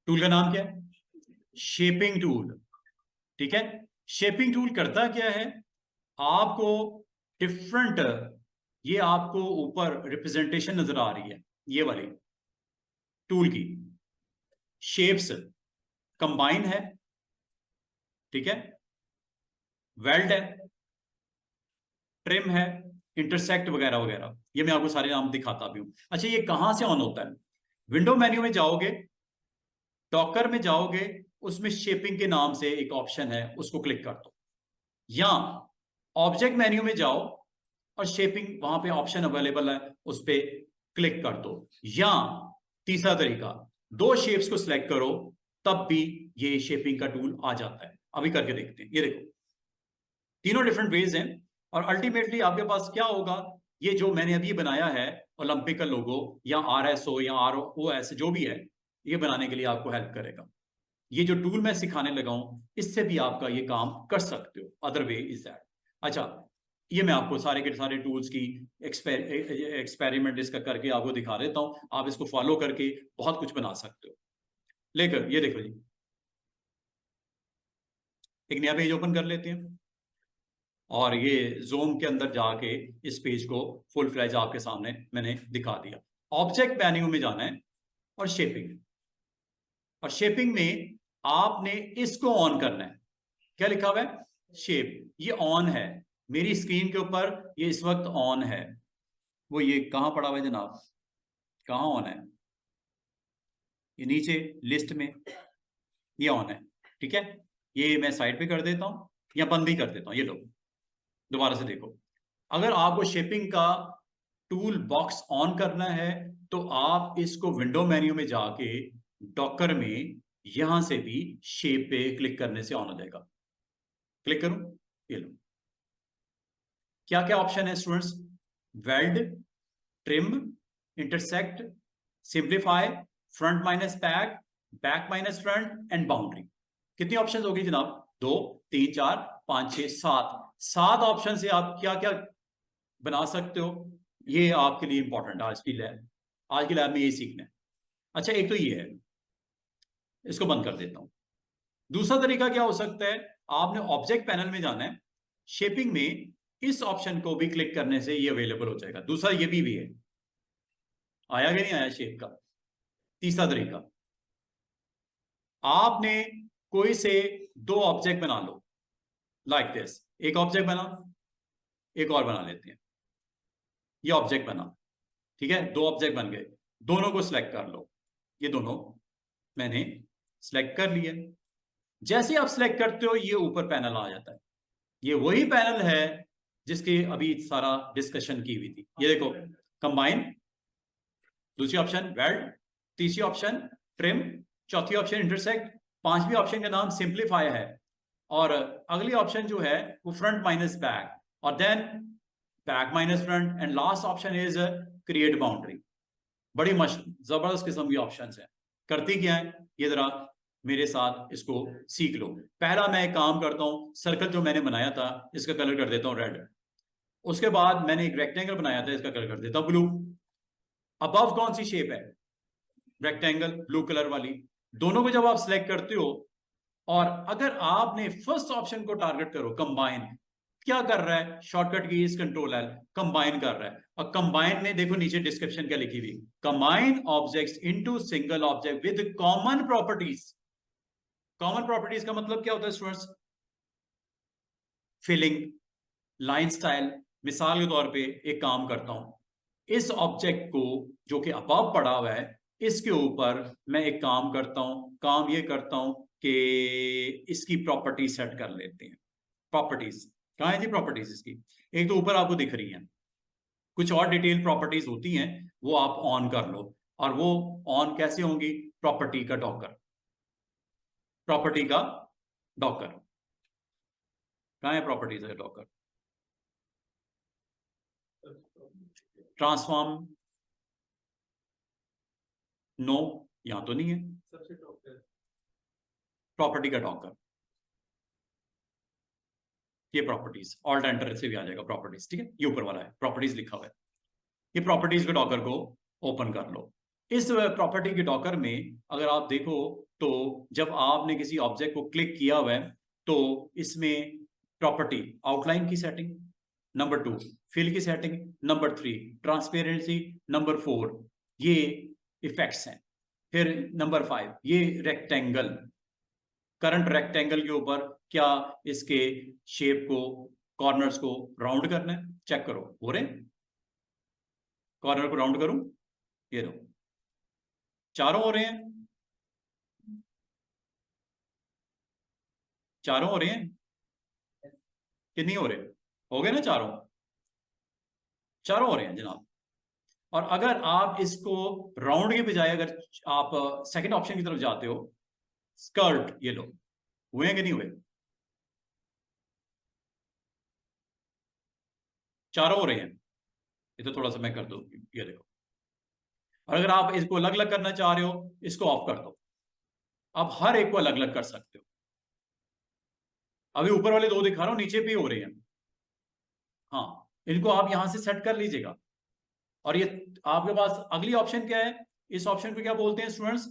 Tool का नाम क्या है? Shaping tool. ठीक है, शेपिंग टूल करता क्या है, आपको डिफरेंट, ये आपको ऊपर रिप्रेजेंटेशन नजर आ रही है ये वाली टूल की, शेप्स कंबाइन है, ठीक है, वेल्ड है, ट्रिम है, इंटरसेक्ट वगैरह वगैरह, ये मैं आपको सारे नाम दिखाता भी हूं। अच्छा, ये कहां से ऑन होता है? विंडो मेन्यू में जाओगे, डॉकर में जाओगे, उसमें शेपिंग के नाम से एक ऑप्शन है, उसको क्लिक कर दो, या ऑब्जेक्ट मेन्यू में जाओ और शेपिंग वहां पे ऑप्शन अवेलेबल है, उस पर क्लिक कर दो, या तीसरा तरीका, दो शेप्स को सिलेक्ट करो, तब भी ये शेपिंग का टूल आ जाता है। अभी करके देखते हैं, ये देखो तीनों डिफरेंट वेज हैं, और अल्टीमेटली आपके पास क्या होगा, ये जो मैंने अभी बनाया है ओलंपिक का लोगो या RSO या ROS जो भी है, ये बनाने के लिए आपको हेल्प करेगा। ये जो टूल मैं सिखाने लगा हूं, इससे भी आपका ये काम कर सकते हो, अदर वे इज दैट। अच्छा, ये मैं आपको सारे के सारे टूल्स की एक्सपेरिमेंट इसका करके आपको दिखा देता हूं, आप इसको फॉलो करके बहुत कुछ बना सकते हो। लेकर ये देखो जी, एक नया पेज ओपन कर लेते हैं, और ये ज़ूम के अंदर जाके इस पेज को फुल फ्लैज आपके सामने मैंने दिखा दिया। ऑब्जेक्ट मेन्यू में जाना है और शेपिंग, और शेपिंग में आपने इसको ऑन करना है। क्या लिखा हुआ है? शेप। ये ऑन है मेरी स्क्रीन के ऊपर, ये इस वक्त ऑन है। वो ये कहां पड़ा हुआ है जनाब, कहां ऑन है? ये नीचे लिस्ट में ये ऑन है, ठीक है। ये मैं साइड पे कर देता हूं या बंद भी कर देता हूं। ये लो, दोबारा से देखो, अगर आपको शेपिंग का टूल बॉक्स ऑन करना है तो आप इसको विंडो मेन्यू में जाके डॉकर में यहां से भी शेप पे क्लिक करने से ऑन हो जाएगा। क्लिक करूं, ये लो, क्या क्या ऑप्शन है students? Weld, trim, intersect, simplify, front minus back minus front and boundary. कितनी ऑप्शंस होगी जनाब? 2 3 4 5 6 7, 7 ऑप्शन से आप क्या क्या बना सकते हो। ये आपके लिए इंपॉर्टेंट आज की लैब, आज की लैब में ये सीखना है। अच्छा, एक तो ये है, इसको बंद कर देता हूं। दूसरा तरीका क्या हो सकता है, आपने ऑब्जेक्ट पैनल में जाना है, शेपिंग में इस ऑप्शन को भी क्लिक करने से ये अवेलेबल हो जाएगा। दूसरा ये भी है, आया कि नहीं आया शेप का? तीसरा तरीका, आपने कोई से 2 ऑब्जेक्ट बना लो, लाइक दिस, एक ऑब्जेक्ट बना, एक और बना लेते हैं, ये ऑब्जेक्ट बना, ठीक है, 2 ऑब्जेक्ट बन गए, दोनों को सिलेक्ट कर लो। ये दोनों मैंने सिलेक्ट कर लिए। जैसे आप सिलेक्ट करते हो ये ऊपर पैनल आ जाता है। ये वही पैनल है जिसके अभी सारा डिस्कशन की हुई थी। ये देखो, कंबाइन, दूसरी ऑप्शन वेल्ड, तीसरी ऑप्शन ट्रिम, चौथी ऑप्शन इंटरसेक्ट, पांचवी ऑप्शन का नाम सिंप्लीफाई है, और अगली ऑप्शन जो है वो फ्रंट माइनस बैक, और then back minus front, and last option is create boundary. बड़ी मस्त जबरदस्त किस्म की ऑप्शंस हैं। करती क्या है, ये जरा मेरे साथ इसको सीख लो। पहला मैं एक काम करता हूं, सर्कल जो मैंने बनाया था इसका कलर कर देता हूं रेड। उसके बाद मैंने एक रेक्टेंगल बनाया था, इसका कलर कर देता हूं ब्लू। अबव कौन सी शेप है? रेक्टेंगल, ब्लू कलर वाली। दोनों को जब आप सिलेक्ट करते हो, और अगर आपने फर्स्ट ऑप्शन को टारगेट करो, कंबाइन, क्या कर रहा है? शॉर्टकट की इज कंट्रोल एल, कंबाइन कर रहा है। और कंबाइन में देखो नीचे डिस्क्रिप्शन क्या लिखी हुई, combine objects into single object with common properties. Common properties का मतलब क्या होता है स्टूडेंट्स? Filling, line style. मिसाल के तौर पे एक काम करता हूं, इस ऑब्जेक्ट को जो कि अबव पड़ा हुआ है, इसके ऊपर मैं एक काम करता हूं, काम ये करता हूं कि इसकी प्रॉपर्टी सेट कर लेते हैं। प्रॉपर्टीज कहां है जी? प्रॉपर्टीज इसकी एक तो ऊपर आपको दिख रही है, कुछ और डिटेल प्रॉपर्टीज होती हैं, वो आप ऑन कर लो। और वो ऑन कैसे होंगी? प्रॉपर्टी का डॉकर, प्रॉपर्टी का डॉकर कहां है? प्रॉपर्टीज का डॉकर, ट्रांसफॉर्म, नो, यहां तो नहीं है। प्रॉपर्टी का डॉकर, ये प्रॉपर्टीज ऑल्ट एंटर से भी आ जाएगा प्रॉपर्टीज, ठीक है, ये ऊपर वाला है प्रॉपर्टीज लिखा हुआ है। ये प्रॉपर्टीज के डॉकर को ओपन कर लो। इस प्रॉपर्टी के डॉकर में अगर आप देखो तो जब आपने किसी ऑब्जेक्ट को क्लिक किया हुआ है तो इसमें प्रॉपर्टी आउटलाइन की सेटिंग, नंबर 2 फिल की सेटिंग, नंबर 3 ट्रांसपेरेंसी, नंबर 4 ये इफेक्ट्स हैं, फिर नंबर 5 ये रेक्टेंगल, करंट रेक्टेंगल के ऊपर क्या इसके शेप को, कॉर्नर्स को राउंड करना है, चेक करो हो रहे, कॉर्नर को राउंड करूं, ये लो चारों हो रहे हैं, चारों हो रहे हैं कि नहीं हो रहे, हो गए ना चारों, चारों हो रहे हैं जनाब। और अगर आप इसको राउंड के बजाय अगर आप सेकंड ऑप्शन की तरफ जाते हो, स्कर्ट, ये लो हुए हैं कि नहीं हुए, चारों हो रहे हैं, ये तो थोड़ा सा मैं कर दूं, ये देखो। और अगर आप इसको अलग अलग करना चाह रहे हो, इसको ऑफ कर दो, आप हर एक को अलग अलग कर सकते हो। अभी ऊपर वाले दो दिखा रहा हूं, नीचे भी हो रहे हैं, हाँ इनको आप यहां से सेट कर लीजिएगा। और ये आपके पास अगली ऑप्शन क्या है, इस ऑप्शन को क्या बोलते हैं students,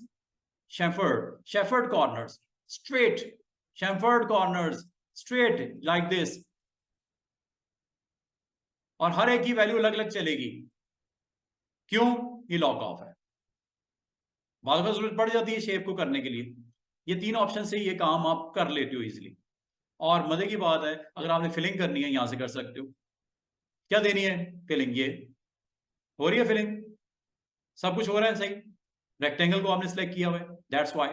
shepherd, shepherd corners, straight, shepherd corners straight like this, और हर एक की वैल्यू अलग अलग चलेगी, क्यों, ये लॉक ऑफ है, बाद में जरूरत पड़ जाती है शेप को करने के लिए, ये तीन ऑप्शन से ये काम आप कर लेते हो इजिली। और मजे की बात है, अगर आपने फिलिंग करनी है यहां से कर सकते हो, क्या देनी है फिलिंग, ये हो रही है फिलिंग, सब कुछ हो रहा है सही, रेक्टेंगल को आपने सिलेक्ट किया हुआ है, दैट्स व्हाई।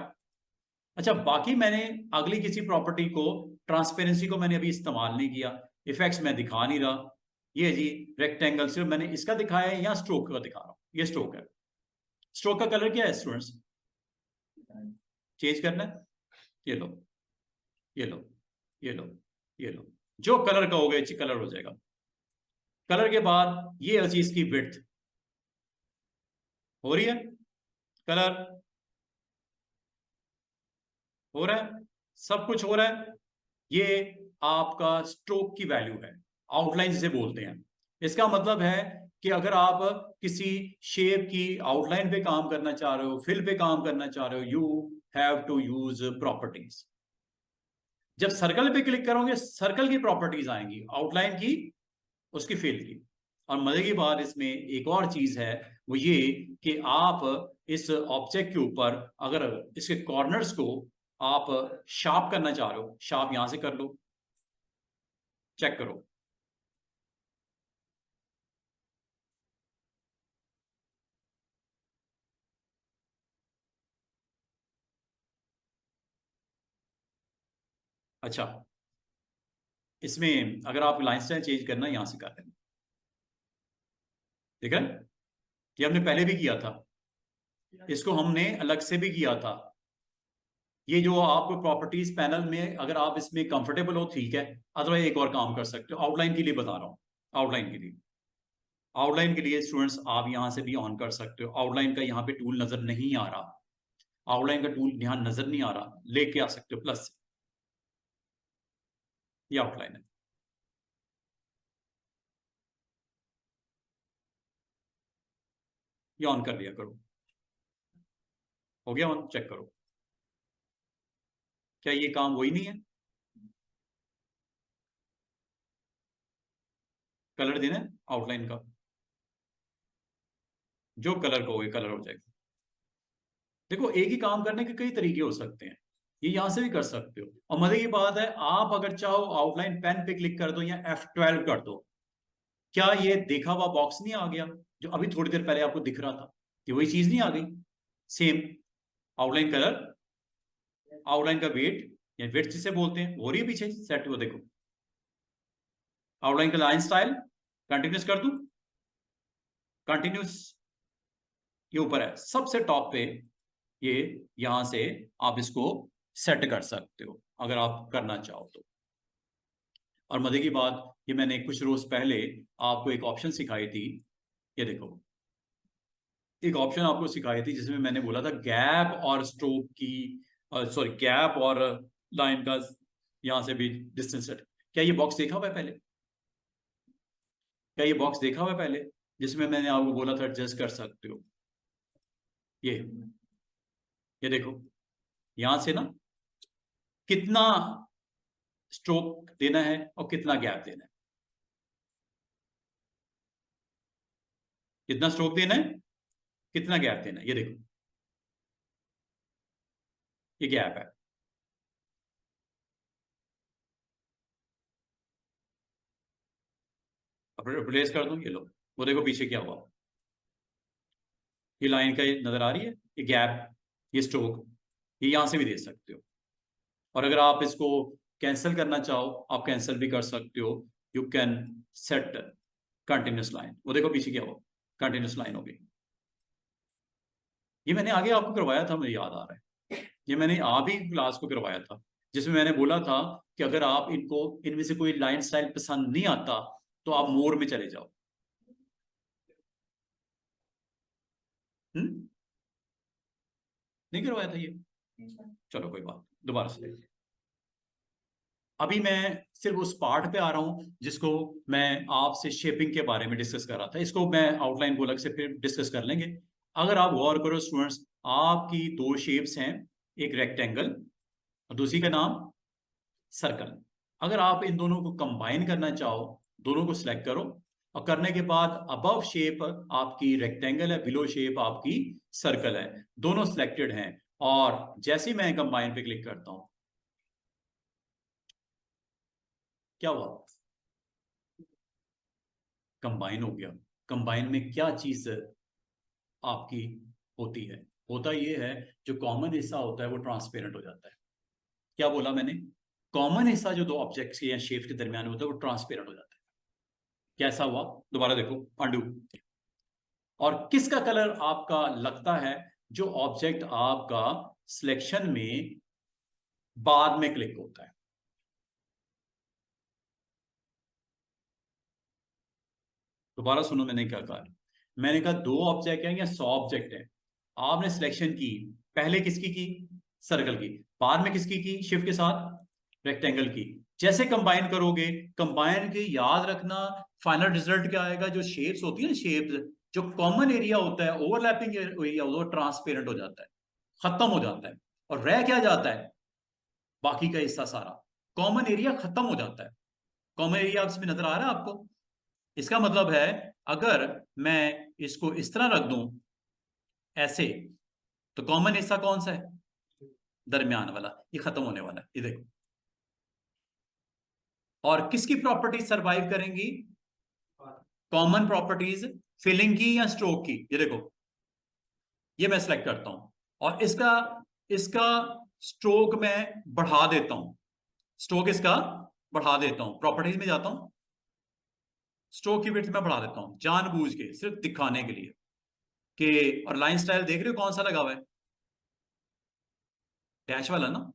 अच्छा बाकी मैंने अगली किसी प्रॉपर्टी को, ट्रांसपेरेंसी को मैंने अभी इस्तेमाल नहीं किया, इफेक्ट्स मैं दिखा नहीं रहा, ये जी रेक्टेंगल सिर्फ मैंने इसका दिखाया है या स्ट्रोक का दिखा रहा हूं, ये स्ट्रोक है, स्ट्रोक का कलर क्या है स्टूडेंट्स, चेंज करना है, ये लो, ये लो, ये लो, ये लो, जो कलर का होगा अच्छी कलर हो जाएगा। कलर के बाद ये चीज की विड्थ हो रही है, कलर हो रहा है, सब कुछ हो रहा है, ये आपका स्ट्रोक की वैल्यू है, आउटलाइन जिसे बोलते हैं। इसका मतलब है कि अगर आप किसी शेप की आउटलाइन पे काम करना चाह रहे हो, फिल पे काम करना चाह रहे हो, you have to use properties. जब सर्कल पे क्लिक करोगे सर्कल की प्रॉपर्टीज आएंगी, आउटलाइन की, उसकी फिल की। और मजे की बात इसमें एक और चीज है, वो ये कि आप इस ऑब्जेक्ट के ऊपर अगर इसके कॉर्नर्स को आप शार्प करना चाह रहे हो, शार्प यहां से कर लो, चेक करो, अच्छा इसमें अगर आप लाइन स्टाइल चेंज करना यहां से कर लेना, ठीक है, ये हमने पहले भी किया था, इसको हमने अलग से भी किया था। ये जो आपको प्रॉपर्टीज पैनल में अगर आप इसमें कंफर्टेबल हो ठीक है, अदरवाइज एक और काम कर सकते हो, आउटलाइन के लिए बता रहा हूँ, आउटलाइन के लिए, आउटलाइन के लिए स्टूडेंट्स आप यहां से भी ऑन कर सकते हो, आउटलाइन का यहाँ पे टूल नजर नहीं आ रहा, आउटलाइन का टूल यहाँ नजर नहीं आ रहा, लेके आ सकते हो प्लस से, ये आउटलाइन है, ये ऑन कर लिया करो, हो गया ऑन, चेक करो, क्या ये काम वही नहीं है, कलर देना है आउटलाइन का, जो कलर का हो कलर हो जाएगा। देखो एक ही काम करने के कई तरीके हो सकते हैं, ये यहां से भी कर सकते हो। और मजे की बात है, आप अगर चाहो आउटलाइन पेन पे क्लिक कर दो या F12 कर दो, क्या ये देखा हुआ बॉक्स नहीं आ गया जो अभी थोड़ी देर पहले आपको दिख रहा था, ये वही चीज नहीं आ गई, सेम आउटलाइन कलर, आउटलाइन का वेट या वेट जिसे बोलते हैं वो रही है पीछे सेट, वो देखो आउटलाइन का लाइन स्टाइल, कंटिन्यूस कर दूं, कंटिन्यूस, ये ऊपर है सबसे टॉप पे, ये यहां से आप इसको सेट कर सकते हो अगर आप करना चाहो तो। और मजे की बात, ये मैंने कुछ रोज पहले आपको एक ऑप्शन सिखाई थी, ये देखो एक ऑप्शन आपको सिखाई थी जिसमें मैंने बोला था गैप और स्ट्रोक की, सॉरी गैप और लाइन का यहां से भी डिस्टेंस सेट, क्या ये बॉक्स देखा हुआ है पहले, क्या ये बॉक्स देखा हुआ है पहले, जिसमें मैंने आपको बोला था एडजस्ट कर सकते हो, ये देखो यहां से ना कितना स्ट्रोक देना है और कितना गैप देना है, कितना स्ट्रोक देना है, कितना गैप देना है, ये देखो ये गैप है। अब रिप्लेस कर दूं, ये लो, वो देखो पीछे क्या हुआ, ये लाइन का ये नजर आ रही है, ये गैप, ये स्ट्रोक, ये यहां से भी दे सकते हो। और अगर आप इसको कैंसिल करना चाहो आप कैंसिल भी कर सकते हो। You can set continuous line, वो देखो पीछे क्या हुआ, कंटिन्यूस लाइन हो गई। ये मैंने आगे आपको करवाया था, मुझे याद आ रहा है, ये मैंने आप ही क्लास को करवाया था, जिसमें मैंने बोला था कि अगर आप इनको इनमें से कोई लाइन स्टाइल पसंद नहीं आता तो आप मोर में चले जाओ। हम्म, नहीं करवाया था ये, चलो कोई बात, दोबारा से देखते हैं। अभी मैं सिर्फ उस पार्ट पे आ रहा हूं जिसको मैं आपसे शेपिंग के बारे में डिस्कस कर रहा था, इसको मैं आउटलाइन को अलग से फिर डिस्कस कर लेंगे। अगर आप गौर करो स्टूडेंट्स, आपकी दो शेप्स हैं, एक रेक्टेंगल और दूसरी का नाम सर्कल। अगर आप इन दोनों को कंबाइन करना चाहो, दोनों को सिलेक्ट करो और करने के बाद अबव शेप आपकी रेक्टेंगल है, बिलो शेप आपकी सर्कल है, दोनों सिलेक्टेड हैं। और जैसे ही मैं कंबाइन पे क्लिक करता हूं, क्या हुआ, कंबाइन हो गया। कंबाइन में क्या चीज आपकी होती है, होता ये है जो कॉमन हिस्सा होता है वो ट्रांसपेरेंट हो जाता है। क्या बोला मैंने, कॉमन हिस्सा जो दो ऑब्जेक्ट्स के या शेप्स के दरमियान होता है वो ट्रांसपेरेंट हो जाता है। कैसा हुआ, दोबारा देखो, अंडू। और किसका कलर आपका लगता है जो ऑब्जेक्ट आपका सिलेक्शन में बाद में क्लिक होता है। दोबारा सुनो मैंने क्या कहा, मैंने कहा दो ऑब्जेक्ट है या 100 ऑब्जेक्ट है, आपने सिलेक्शन की, पहले किसकी की, सर्कल की, बाद में किसकी की, शिफ्ट के साथ रेक्टेंगल की। जैसे कंबाइन करोगे, कंबाइन के याद रखना फाइनल रिजल्ट क्या आएगा, जो शेप्स होती है ना, शेप्स जो कॉमन एरिया होता है, ओवरलैपिंग एरिया वो ट्रांसपेरेंट हो जाता है, खत्म हो जाता है, और रह क्या जाता है, बाकी का हिस्सा सारा, कॉमन एरिया खत्म हो जाता है। कॉमन एरिया इसमें नजर आ रहा है आपको, इसका मतलब है अगर मैं इसको इस तरह रख दूं ऐसे, तो कॉमन हिस्सा कौन सा है, दरमियान वाला, ये खत्म होने वाला है, ये देखो। और किसकी प्रॉपर्टीज सरवाइव करेंगी, कॉमन प्रॉपर्टीज, फिलिंग की या स्ट्रोक की, ये देखो, ये मैं सिलेक्ट करता हूं और इसका इसका स्ट्रोक मैं बढ़ा देता हूं, स्ट्रोक इसका बढ़ा देता हूं, प्रॉपर्टीज में जाता हूं, स्ट्रोक की विड्थ में बढ़ा देता हूं जानबूझ के, सिर्फ दिखाने के लिए कि, और लाइन स्टाइल देख रहे हो कौन सा लगा हुआ है, डैश वाला ना।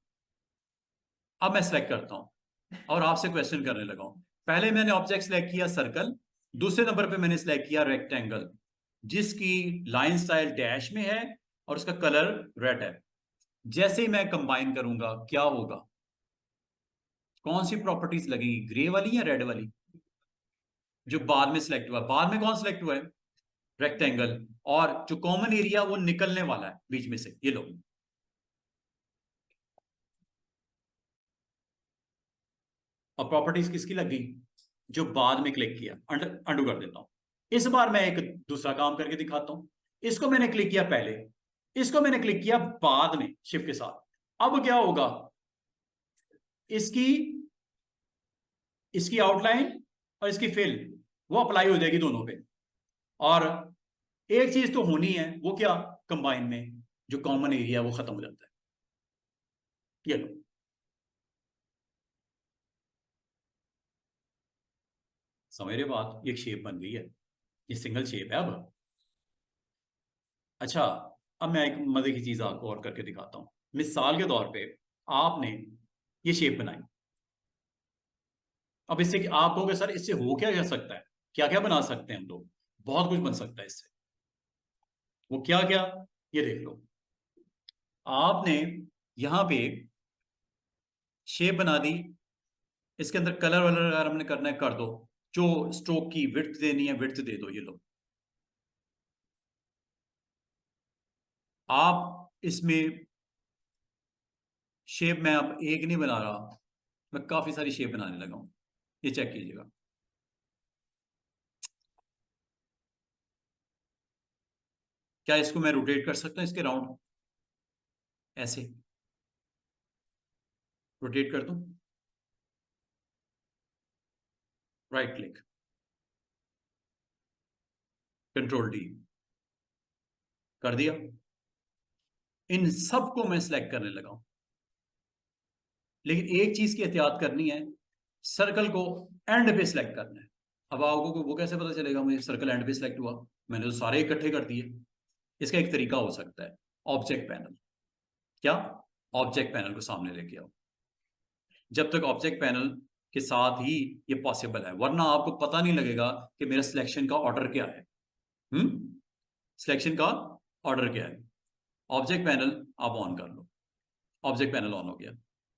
अब मैं सिलेक्ट करता हूं और आपसे क्वेश्चन करने लगा हूं। पहले मैंने ऑब्जेक्ट सिलेक्ट किया सर्कल, दूसरे नंबर पे मैंने सिलेक्ट किया रेक्टेंगल, जिसकी लाइन स्टाइल डैश में है और उसका कलर रेड है। जैसे ही मैं कंबाइन करूंगा क्या होगा, कौन सी प्रॉपर्टीज लगेगी, ग्रे वाली या रेड वाली, जो बाद में सिलेक्ट हुआ, बाद में कौन सिलेक्ट हुआ है, रेक्टेंगल, और जो कॉमन एरिया वो निकलने वाला है बीच में से, ये लो। और प्रॉपर्टीज किसकी लग गई, जो बाद में क्लिक किया, अंडू कर देता हूं। इस बार मैं एक दूसरा काम करके दिखाता हूं, इसको मैंने क्लिक किया पहले, इसको मैंने क्लिक किया बाद में शिफ्ट के साथ। अब क्या होगा, इसकी इसकी आउटलाइन और इसकी फिल वो अप्लाई हो जाएगी दोनों पे। और एक चीज तो होनी है, वो क्या, कंबाइन में जो कॉमन एरिया वो खत्म हो जाता है, ये लो। समझ रहे बात, ये शेप बन गई है, ये सिंगल शेप है अब। अच्छा, अब मैं एक मजे की चीज आपको और करके दिखाता हूं। मिसाल के तौर पे आपने ये शेप बनाई, अब इससे आप कहोगे सर इससे हो क्या क्या सकता है, क्या क्या बना सकते हैं हम लोग, बहुत कुछ बन सकता है इससे। वो क्या क्या, ये देख लो, आपने यहां पे शेप बना दी, इसके अंदर कलर वलर अगर हमने करना है कर दो, जो स्ट्रोक की विड्थ देनी है विड्थ दे दो, ये लो। आप इसमें शेप मैं अब एक नहीं बना रहा, मैं काफी सारी शेप बनाने लगा हूं, ये चेक कीजिएगा। क्या इसको मैं रोटेट कर सकता हूं इसके राउंड, ऐसे रोटेट कर दूं, राइट क्लिक, कंट्रोल डी कर दिया। इन सबको मैं सिलेक्ट करने लगा हूं, लेकिन एक चीज की एहतियात करनी है, सर्कल को एंड पे सिलेक्ट करना है। अब आपको वो कैसे पता चलेगा मुझे सर्कल एंड पे सिलेक्ट हुआ, मैंने तो सारे इकट्ठे कर दिए। इसका एक तरीका हो सकता है, ऑब्जेक्ट पैनल। क्या? ऑब्जेक्ट पैनल को सामने लेके आओ। जब तक ऑब्जेक्ट पैनल के साथ ही ये पॉसिबल है, वरना आपको पता नहीं लगेगा कि मेरा सिलेक्शन का ऑर्डर क्या है। सिलेक्शन का ऑर्डर क्या है। ऑब्जेक्ट पैनल आप ऑन कर लो, ऑब्जेक्ट पैनल ऑन हो गया।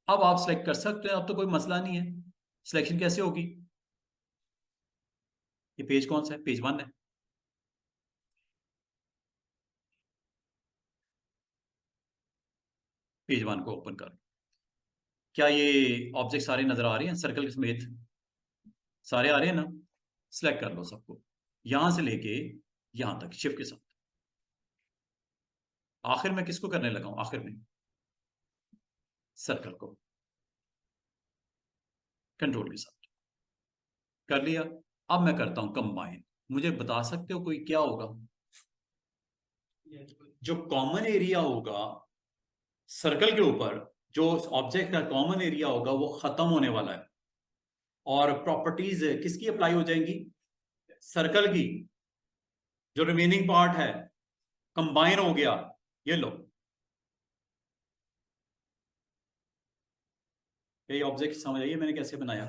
अब आप सिलेक्ट कर सकते हैं, अब तो कोई मसला नहीं है। सिलेक्शन कैसे होगी, ये पेज कौन सा है, पेज 1 है। पेज 1 को ओपन कर, क्या ये ऑब्जेक्ट सारे नजर आ रहे हैं सर्कल के समेत, सारे आ रहे हैं ना। सिलेक्ट कर लो सबको, यहां से लेके यहां तक शिफ्ट के साथ। आखिर में किसको करने लगा हूं, आखिर में सर्कल को कंट्रोल के साथ कर लिया। अब मैं करता हूं कंबाइन। मुझे बता सकते हो कोई क्या होगा, जो कॉमन एरिया होगा सर्कल के ऊपर, जो ऑब्जेक्ट का कॉमन एरिया होगा वो खत्म होने वाला है, और प्रॉपर्टीज किसकी अप्लाई हो जाएंगी, सर्कल की। जो रिमेनिंग पार्ट है कंबाइन हो गया। ये लो, ये ऑब्जेक्ट समझ आइए मैंने कैसे बनाया।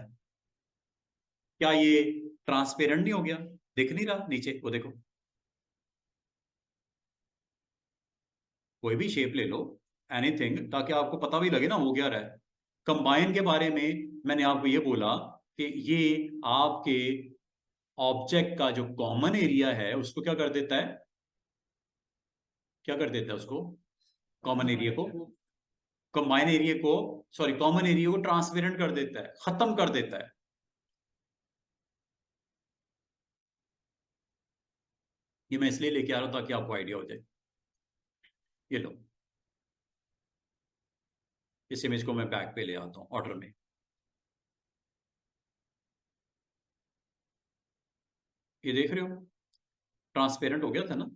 क्या ये ट्रांसपेरेंट नहीं हो गया, दिख नहीं रहा नीचे, वो देखो। कोई भी शेप ले लो, एनीथिंग, ताकि आपको पता भी लगे ना हो क्या रहा है। कंबाइन के बारे में मैंने आपको ये बोला कि ये आपके ऑब्जेक्ट का जो कॉमन एरिया है उसको क्या कर देता है, क्या कर देता है उसको, कॉमन एरिया को, कंबाइन एरिया को, सॉरी कॉमन एरिया को ट्रांसपेरेंट कर देता है, खत्म कर देता है। ये मैं इसलिए लेके आ रहा हूं ताकि आपको आइडिया हो जाए। ये लो, इस इमेज को मैं बैक पे ले आता हूं ऑर्डर में। ये देख रहे हो, ट्रांसपेरेंट हो गया था ना,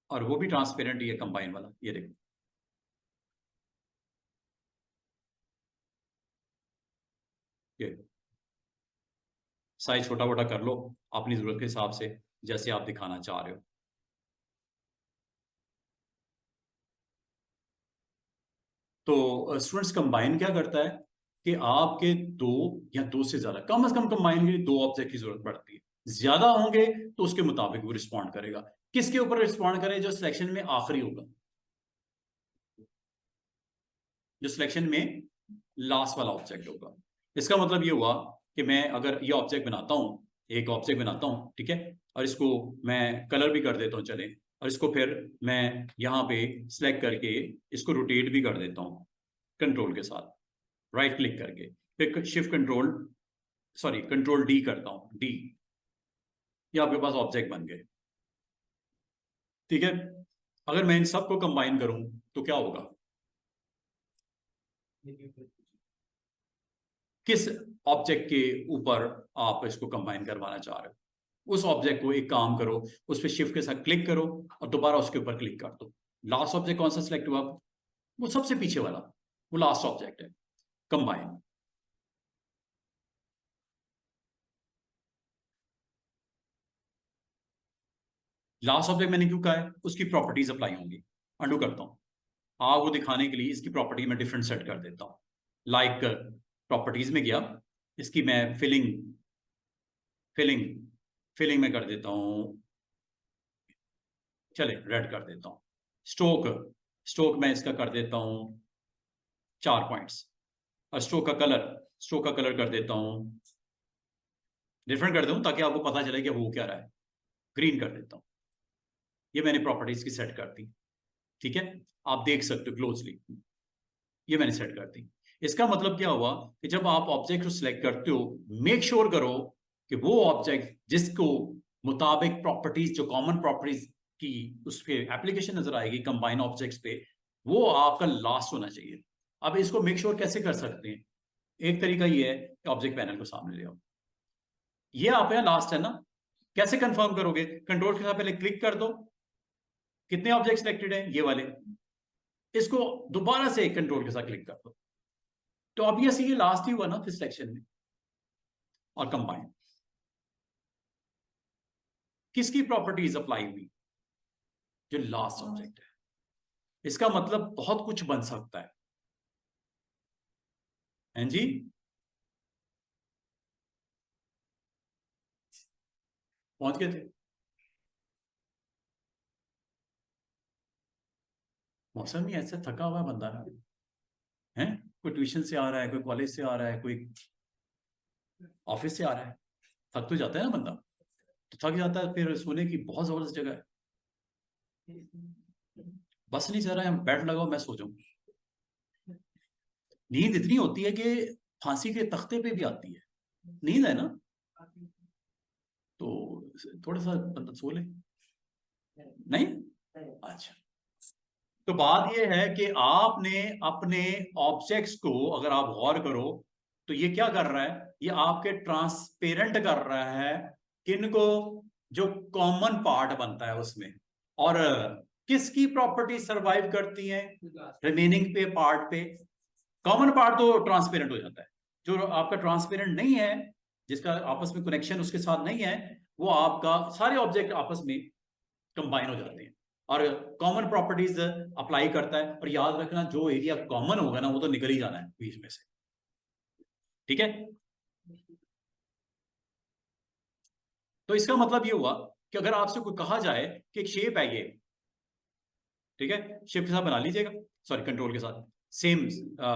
और वो भी ट्रांसपेरेंट ही है कंबाइन वाला, ये देखो। ये साइज छोटा मोटा कर लो अपनी जरूरत के हिसाब से, जैसे आप दिखाना चाह रहे हो। तो स्टूडेंट्स कंबाइन क्या करता है कि आपके दो या दो से ज्यादा, कम से कम कंबाइन के लिए दो ऑब्जेक्ट की जरूरत पड़ती है। ज्यादा होंगे तो उसके मुताबिक वो रिस्पॉन्ड करेगा। किसके ऊपर रिस्पॉन्ड करे, जो सिलेक्शन में आखिरी होगा, जो सिलेक्शन में लास्ट वाला ऑब्जेक्ट होगा। इसका मतलब ये हुआ कि मैं अगर ये ऑब्जेक्ट बनाता हूं, एक ऑब्जेक्ट बनाता हूं, ठीक है, और इसको मैं कलर भी कर देता हूं, चले, और इसको फिर मैं यहाँ पे सिलेक्ट करके इसको रोटेट भी कर देता हूँ कंट्रोल के साथ, राइट क्लिक करके, फिर shift control, sorry control D करता हूं, डी, ये आपके पास ऑब्जेक्ट बन गए। ठीक है, अगर मैं इन सबको कंबाइन करूं तो क्या होगा, किस ऑब्जेक्ट के ऊपर आप इसको कंबाइन करवाना चाह रहे हो, उस ऑब्जेक्ट को एक काम करो, उस पर शिफ्ट के साथ क्लिक करो और दोबारा उसके ऊपर क्लिक कर दो। लास्ट ऑब्जेक्ट कौन सा सिलेक्ट हुआ, वो सबसे पीछे वाला, वो लास्ट ऑब्जेक्ट है, कंबाइन। लास्ट ऑब्जेक्ट मैंने क्यों कहा है, उसकी प्रॉपर्टीज अप्लाई होंगी। अंडू करता हूं, आपको दिखाने के लिए इसकी प्रॉपर्टी में डिफरेंट सेट कर देता हूं। लाइक प्रॉपर्टीज में गया, इसकी मैं फिलिंग फिलिंग फिलिंग में कर देता हूं, चले रेड कर देता हूं। स्ट्रोक, स्ट्रोक में इसका कर देता हूं 4 पॉइंट्स, और स्ट्रोक का कलर कर देता हूं डिफरेंट कर दूं ताकि आपको पता चले कि वो क्या रहा है, ग्रीन कर देता हूं। ये मैंने प्रॉपर्टीज की सेट कर दी। ठीक है, आप देख सकते हो क्लोजली, ये मैंने सेट कर दी। इसका मतलब क्या हुआ कि जब आप ऑब्जेक्ट को सिलेक्ट करते हो, मेक श्योर करो कि वो ऑब्जेक्ट जिसको मुताबिक प्रॉपर्टीज, जो कॉमन प्रॉपर्टीज की उस पे एप्लीकेशन नजर आएगी कंबाइन ऑब्जेक्ट्स पे, वो आपका लास्ट होना चाहिए। अब इसको मेक श्योर कैसे कर सकते हैं? एक तरीका ये है कि ऑब्जेक्ट पैनल को सामने ले आओ, ये आप यहाँ लास्ट है ना, कैसे कंफर्म करोगे? कंट्रोल के साथ पहले क्लिक कर दो, कितने ऑब्जेक्ट सिलेक्टेड हैं? ये वाले। इसको दोबारा से कंट्रोल के साथ क्लिक कर दो, तो ऑब्वियसली ये लास्ट ही हुआ ना फिर सिलेक्शन में। और कंबाइन, किसकी प्रॉपर्टीज अप्लाई हुई? जो लास्ट ऑब्जेक्ट है। इसका मतलब बहुत कुछ बन सकता है, हैं जी? पहुंच गए थे? मौसम ही ऐसे थका हुआ है बंदा है, कोई ट्यूशन से आ रहा है, कोई कॉलेज से आ रहा है, कोई ऑफिस से आ रहा है, थक तो जाता है ना बंदा, तो थक जाता है, फिर सोने की बहुत जबरदस्त जगह है। बस नहीं चल रहा है, बेड लगाओ मैं सो जाऊं। नींद इतनी होती है कि फांसी के तख्ते पे भी आती है नींद, है ना? तो थोड़ा सा बंदा सो ले। नहीं? अच्छा, तो बात यह है कि आपने अपने ऑब्जेक्ट्स को अगर आप गौर करो तो ये क्या कर रहा है? ये आपके ट्रांसपेरेंट कर रहा है किनको? जो कॉमन पार्ट बनता है उसमें। और किसकी प्रॉपर्टी सरवाइव करती है रिमेनिंग पे पार्ट पे? कॉमन पार्ट तो ट्रांसपेरेंट हो जाता है, जो आपका ट्रांसपेरेंट नहीं है, जिसका आपस में कनेक्शन उसके साथ नहीं है, वो आपका सारे ऑब्जेक्ट आपस में कंबाइन हो जाते हैं और कॉमन प्रॉपर्टीज अप्लाई करता है। और याद रखना, जो एरिया कॉमन होगा ना वो तो निकल ही जाना है बीच में से, ठीक है? तो इसका मतलब ये हुआ कि अगर आपसे कोई कहा जाए कि एक शेप है ये, ठीक है, शेप के साथ बना लीजिएगा, सॉरी कंट्रोल के साथ सेम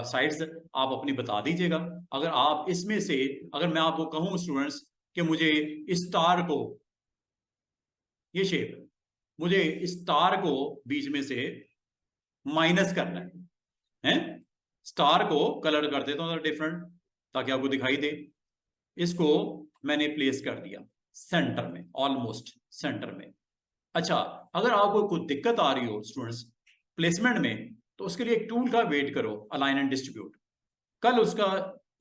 साइड्स आप अपनी बता दीजिएगा। अगर आप इसमें से, अगर मैं आपको कहूं स्टूडेंट्स कि मुझे इस स्टार को, ये शेप, मुझे इस स्टार को बीच में से माइनस करना है, स्टार को कलर कर देता हूं डिफरेंट ताकि आपको दिखाई दे। इसको मैंने प्लेस कर दिया सेंटर में, ऑलमोस्ट सेंटर में। अच्छा, अगर आपको कोई दिक्कत आ रही हो स्टूडेंट्स प्लेसमेंट में, तो उसके लिए एक टूल का वेट करो, अलाइन एंड डिस्ट्रीब्यूट। कल उसका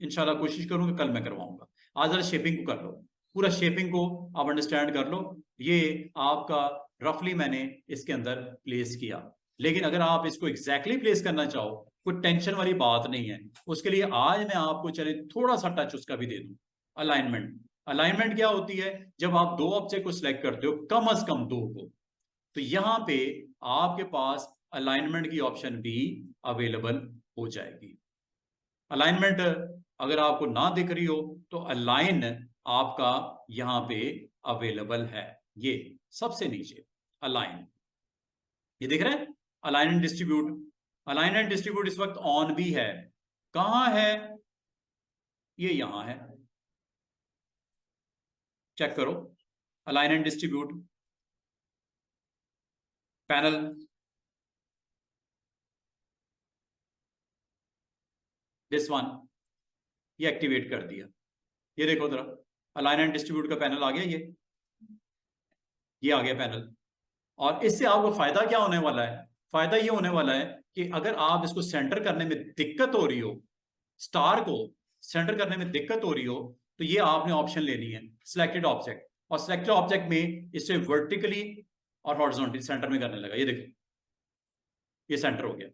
इंशाल्लाह कोशिश करूंगा, कल मैं करवाऊंगा। आज जरा शेपिंग को कर लो, पूरा शेपिंग को आप अंडरस्टैंड कर लो। ये आपका रफली मैंने इसके अंदर प्लेस किया, लेकिन अगर आप इसको एग्जैक्टली प्लेस करना चाहो, कोई टेंशन वाली बात नहीं है। उसके लिए आज मैं आपको चले थोड़ा सा टच उसका भी दे दूं। अलाइनमेंट, अलाइनमेंट क्या होती है? जब आप दो ऑब्जेक्ट को सिलेक्ट करते हो, कम अज कम दो को, तो यहां पे आपके पास अलाइनमेंट की ऑप्शन भी अवेलेबल हो जाएगी। अलाइनमेंट अगर आपको ना दिख रही हो तो अलाइन आपका यहां पे अवेलेबल है, ये सबसे नीचे अलाइन, ये दिख रहा है align and distribute. Align and distribute इस वक्त ऑन भी है। कहां है? ये यहां है, चेक करो। Align and distribute panel, this one, ये एक्टिवेट कर दिया। ये देखो जरा, अलाइन एंड डिस्ट्रीब्यूट का पैनल आ गया, ये आ गया पैनल। और इससे आपको फायदा क्या होने वाला है? फायदा ये होने वाला है कि अगर आप इसको सेंटर करने में दिक्कत हो रही हो, स्टार को सेंटर करने में दिक्कत हो रही हो, तो ये आपने ऑप्शन लेनी है सिलेक्टेड ऑब्जेक्ट, और सिलेक्टेड ऑब्जेक्ट में इसे वर्टिकली और हॉरिजॉन्टली सेंटर में करने लगा। ये देखो, ये सेंटर हो गया,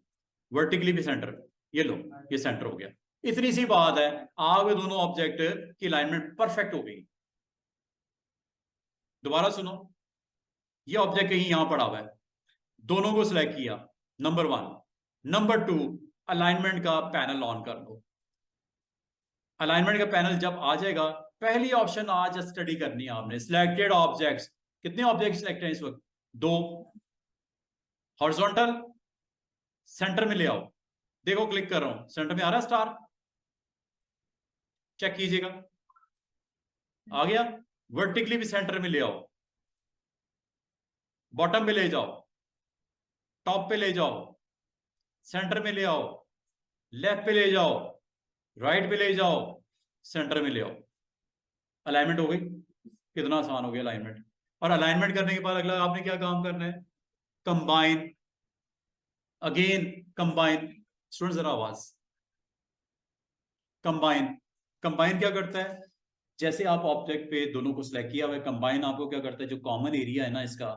वर्टिकली भी सेंटर, ये लो, ये सेंटर हो गया। इतनी सी बात है, आपके दोनों ऑब्जेक्ट की अलाइनमेंट परफेक्ट हो गई। दोबारा सुनो, ये ऑब्जेक्ट कहीं यहां पड़ा हुआ है, दोनों को सिलेक्ट किया, number one. Number two, alignment का पैनल ऑन कर लो। अलाइनमेंट का पैनल जब आ जाएगा, पहली ऑप्शन आज स्टडी करनी है आपने, सिलेक्टेड ऑब्जेक्ट्स। कितने ऑब्जेक्ट सिलेक्ट हैं इस वक्त? दो। हॉरिजॉन्टल, सेंटर में ले आओ। देखो क्लिक कर रहा हूं, सेंटर में आ रहा है स्टार, चेक कीजिएगा, आ गया। वर्टिकली भी सेंटर में ले आओ, बॉटम में ले जाओ, टॉप पे ले जाओ, सेंटर में ले आओ, लेफ्ट पे ले जाओ, राइट पे ले जाओ, सेंटर में ले आओ। अलाइनमेंट हो गई। कितना आसान हो गया अलाइनमेंट। और अलाइनमेंट करने के बाद अगला आपने क्या काम करना है? Combine, again combine. स्टूडेंट जरा आवाज। कंबाइन, कंबाइन क्या करता है? जैसे आप ऑब्जेक्ट पे दोनों को सिलेक्ट किया हुआ है, कंबाइन आपको क्या करता है, जो कॉमन एरिया है ना इसका,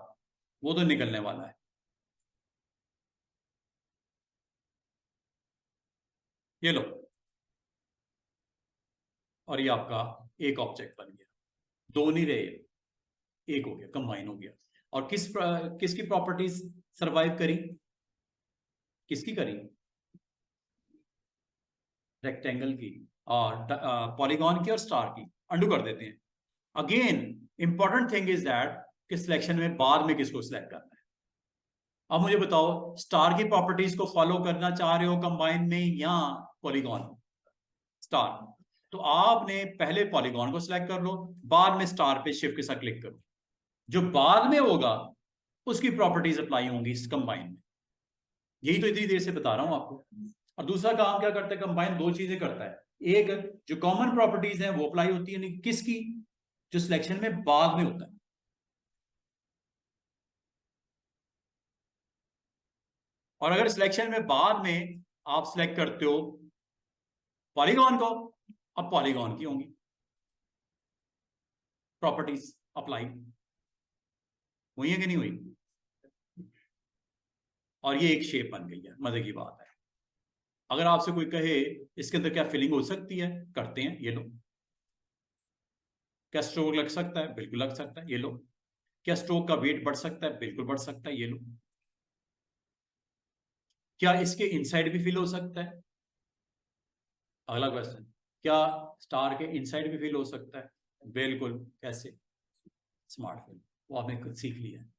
वो तो निकलने वाला है। ये लो, और ये आपका एक ऑब्जेक्ट बन गया। दो नहीं रहे, एक हो गया, कंबाइन हो गया। और किसकी प्रॉपर्टीज सरवाइव करी? किसकी करी? रेक्टेंगल की और पॉलीगॉन की और स्टार की। अंडू कर देते हैं। Again important thing is that कि सिलेक्शन में बाद में किसको सिलेक्ट करना है। अब मुझे बताओ, स्टार की प्रॉपर्टीज को फॉलो करना चाह रहे हो कंबाइन में या पॉलीगॉन? स्टार। तो आपने पहले पॉलीगॉन को सिलेक्ट कर लो, बाद में स्टार पे शिफ्ट के साथ क्लिक करो। जो बाद में होगा उसकी प्रॉपर्टीज अप्लाई होंगी इस कंबाइन में। यही तो इतनी देर से बता रहा हूं आपको। और दूसरा काम क्या करता है कंबाइन? दो चीजें करता है। एक, जो कॉमन प्रॉपर्टीज हैं वो अप्लाई होती है, किसकी? जो सिलेक्शन में बाद में होता है। और अगर सिलेक्शन में बाद में आप सिलेक्ट करते हो पॉलीगॉन को, अब पॉलीगॉन की होंगी प्रॉपर्टीज अप्लाई। हुई है कि नहीं हुई? और ये एक शेप बन गई है। मजे की बात है। अगर आपसे कोई कहे इसके अंदर क्या फिलिंग हो सकती है, करते हैं, ये लो। क्या स्ट्रोक लग सकता है? बिल्कुल लग सकता है, ये लो। क्या स्ट्रोक का वेट बढ़ सकता है? बिल्कुल बढ़ सकता है, ये लो। क्या इसके इनसाइड भी फिल हो सकता है? अगला क्वेश्चन, क्या स्टार के इनसाइड भी फिल हो सकता है? बिल्कुल। कैसे? Smart fill. वो आपने खुद सीख लिया है।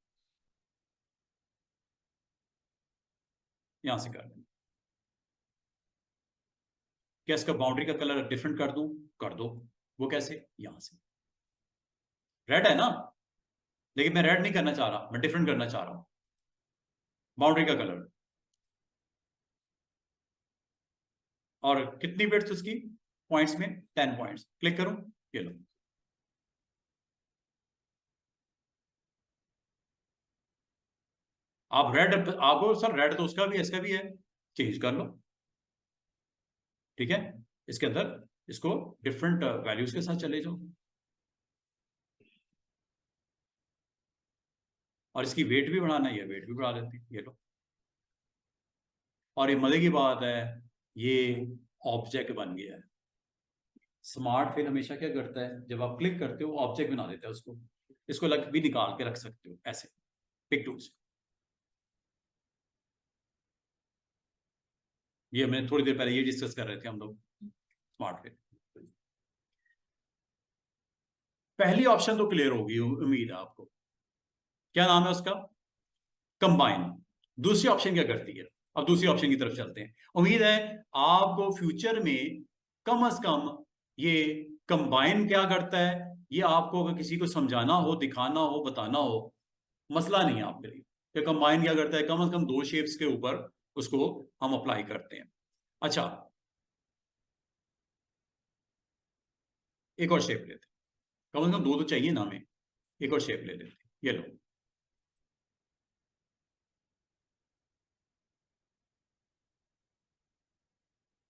यहां से कर दें। क्या इसका बाउंड्री का कलर डिफरेंट कर दूं? कर दो। वो कैसे? यहां से। रेड है ना, लेकिन मैं रेड नहीं करना चाह रहा, मैं डिफरेंट करना चाह रहा हूं बाउंड्री का कलर। और कितनी विड्थ उसकी पॉइंट्स में? 10 पॉइंट्स। क्लिक करूं, ये लो। आप रेड, आपको सर रेड तो उसका भी इसका भी है, चेंज कर लो। ठीक है, इसके अंदर इसको डिफरेंट वैल्यूज के साथ चले जाओ। और इसकी वेट भी बढ़ाना है, वेट भी बढ़ा देते हैं, ये लो। और ये मजे की बात है, ये ऑब्जेक्ट बन गया है। स्मार्ट फिल हमेशा क्या करता है, जब आप क्लिक करते हो ऑब्जेक्ट बना देता है उसको। इसको लग भी निकाल के रख सकते हो ऐसे पिक टूल से। ये हमने थोड़ी देर पहले ये डिस्कस कर रहे थे हम लोग, स्मार्ट फिल। पहली ऑप्शन तो क्लियर होगी उम्मीद है आपको। क्या नाम है उसका? कंबाइन। दूसरी ऑप्शन क्या करती है? अब दूसरी ऑप्शन की तरफ चलते हैं। उम्मीद है आपको फ्यूचर में कम से कम ये कंबाइन क्या करता है, ये आपको अगर किसी को समझाना हो, दिखाना हो, बताना हो, मसला नहीं है आपके लिए कि कंबाइन क्या करता है। कम से कम दो शेप्स के ऊपर उसको हम अप्लाई करते हैं। अच्छा, एक और शेप लेते हैं। कम से कम दो तो चाहिए ना हमें। एक और शेप ले लेते हैं, ये लो।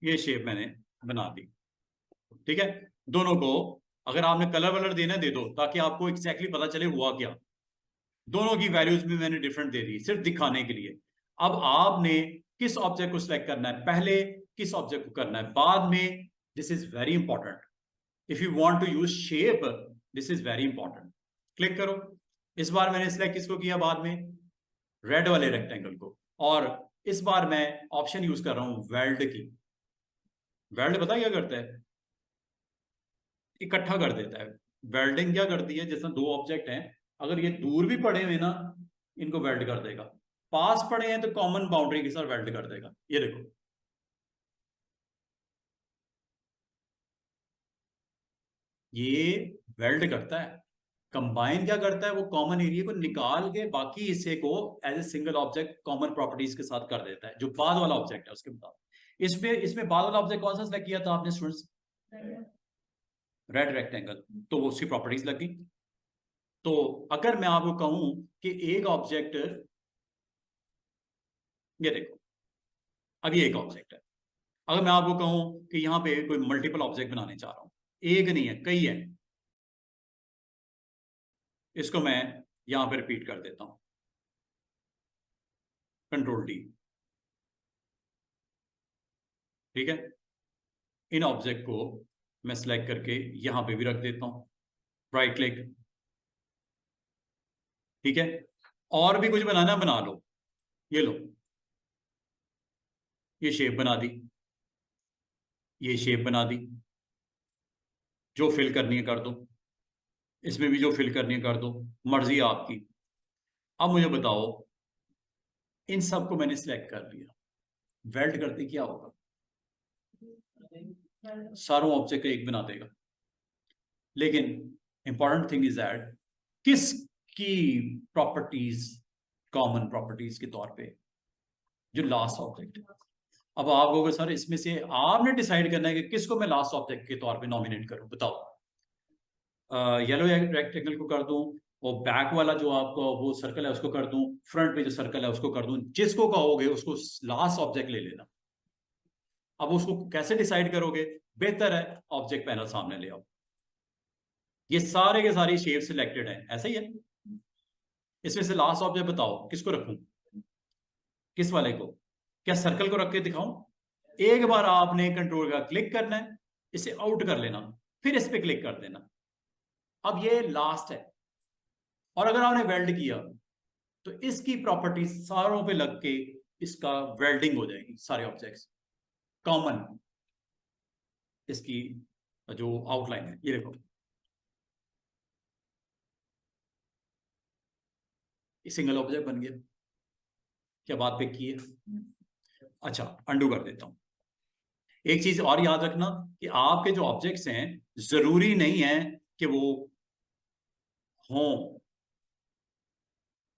ये शेप मैंने बना दी। ठीक है, दोनों को अगर आपने कलर वलर देना दे दो, ताकि आपको एग्जैक्टली पता चले हुआ क्या। दोनों की वैल्यूज भी मैंने डिफरेंट दे दी सिर्फ दिखाने के लिए। अब आपने किस ऑब्जेक्ट को सिलेक्ट करना है, पहले किस ऑब्जेक्ट को करना है, बाद में। This is very important. If you want to use shape, this is very important. Click करो। इस बार मैंने सिलेक्ट किसको किया? बाद में रेड वाले रेक्टेंगल को। और इस बार मैं ऑप्शन यूज कर रहा हूं वेल्ड की। वेल्ड पता क्या करता है? इकट्ठा कर देता है। वेल्डिंग क्या करती है, जैसे दो ऑब्जेक्ट हैं, अगर ये दूर भी पड़े हुए ना, इनको वेल्ड कर देगा। पास पड़े हैं तो कॉमन बाउंड्री के साथ वेल्ड कर देगा। ये देखो, ये वेल्ड करता है। कंबाइन क्या करता है, वो कॉमन एरिया को निकाल के बाकी हिस्से को as a single object common properties के साथ कर देता है, जो बाद वाला ऑब्जेक्ट है उसके मुताबिक। इसमें बाद वाला ऑब्जेक्ट कौन सा सिलेक्ट किया था आपने स्टूडेंट्स? रेड रेक्टेंगल, तो वो उसकी प्रॉपर्टीज लगी। तो अगर मैं आपको कहूं कि एक ऑब्जेक्ट, ये देखो, अब ये एक ऑब्जेक्ट है, अगर मैं आपको कहूं कि यहां पे कोई मल्टीपल ऑब्जेक्ट बनाने चाह रहा हूं, एक नहीं है कई है, इसको मैं यहां पे रिपीट कर देता हूं, कंट्रोल डी, ठीक है। इन ऑब्जेक्ट को मैं सिलेक्ट करके यहां पे भी रख देता हूं, राइट क्लिक, ठीक है। और भी कुछ बनाना बना लो, ये लो, ये शेप बना दी, ये शेप बना दी, जो फिल करनी है कर दो, इसमें भी जो फिल करनी है कर दो, मर्जी आपकी। अब मुझे बताओ, इन सब को मैंने सिलेक्ट कर लिया, वेल्ड करते क्या होगा? सारों ऑब्जेक्ट का एक बना देगा। लेकिन इंपॉर्टेंट थिंग इज दैट किसकी प्रॉपर्टीज कॉमन प्रॉपर्टीज के तौर पे, जो लास्ट ऑब्जेक्ट है। अब आप कहोगे सर इसमें से आपने डिसाइड करना है कि किसको मैं लास्ट ऑब्जेक्ट के तौर पे नॉमिनेट करूं, बताओ। येलो रेक्टेंगल को कर दूं, और बैक वाला जो आपका वो सर्कल है उसको कर दूं, फ्रंट पे जो सर्कल है उसको कर दूं, जिसको कहोगे उसको लास्ट ऑब्जेक्ट ले लेना। अब उसको कैसे डिसाइड करोगे? बेहतर है ऑब्जेक्ट पैनल सामने ले आओ, ये सारे के सारी शेप सिलेक्टेड है, ऐसा ही है। इसमें से लास्ट ऑब्जेक्ट बताओ किसको रखूं, किस वाले को? क्या सर्कल को रख के दिखाऊं? एक बार आपने कंट्रोल का क्लिक करना है, इसे आउट कर लेना, फिर इस पे क्लिक कर देना। अब ये लास्ट है, और अगर आपने वेल्ड किया तो इसकी प्रॉपर्टी सारों पे लग के इसका वेल्डिंग हो जाएगी, सारे ऑब्जेक्ट्स कॉमन, इसकी जो आउटलाइन है ये देखो, सिंगल ऑब्जेक्ट बन गया। क्या बात पे की है? अच्छा, अंडू कर देता हूं। एक चीज और याद रखना कि आपके जो ऑब्जेक्ट्स हैं जरूरी नहीं है कि वो हों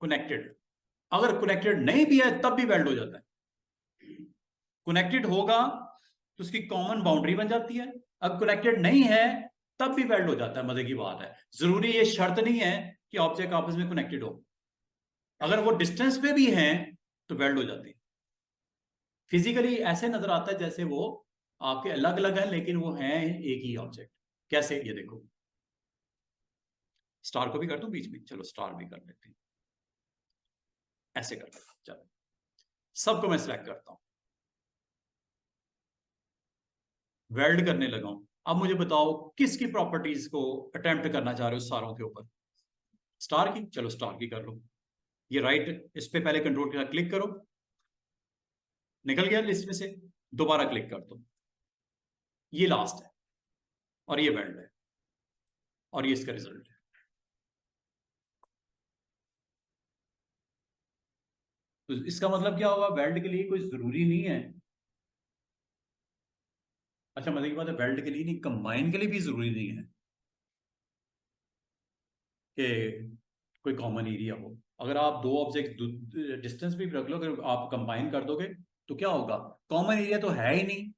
कनेक्टेड। अगर कनेक्टेड नहीं भी है तब भी वेल्ड हो जाता है। कनेक्टेड होगा तो उसकी कॉमन बाउंड्री बन जाती है, अब कनेक्टेड नहीं है तब भी वेल्ड हो जाता है। मजे की बात है, जरूरी ये शर्त नहीं है कि ऑब्जेक्ट आपस में कनेक्टेड हो, अगर वो डिस्टेंस पे भी हैं तो वेल्ड हो जाती है। फिजिकली ऐसे नजर आता है जैसे वो आपके अलग अलग है, लेकिन वो हैं एक ही ऑब्जेक्ट। कैसे? ये देखो, स्टार को भी कर दूं बीच में, चलो स्टार भी कर लेते हैं, ऐसे कर लेते हैं। चलो सबको मैं सिलेक्ट करता हूं, वेल्ड करने लगा हूं। अब मुझे बताओ किसकी प्रॉपर्टीज को अटेम्प्ट करना चाह रहे हो सारों के ऊपर? स्टार की, चलो स्टार की कर लो। ये राइट, इस पे पहले कंट्रोल के साथ क्लिक करो, निकल गया लिस्ट में से, दोबारा क्लिक कर दो, ये लास्ट है और ये वेल्ड है और ये इसका रिजल्ट है। तो इसका मतलब क्या होगा? वेल्ड के लिए कोई जरूरी नहीं है। अच्छा, मतलब की बात है, वेल्ड के लिए नहीं, कंबाइन के लिए भी जरूरी नहीं है कि कोई कॉमन एरिया हो। अगर आप दो ऑब्जेक्ट डिस्टेंस भी रख लो, अगर आप कंबाइन कर दोगे तो क्या होगा? कॉमन एरिया तो है ही नहीं,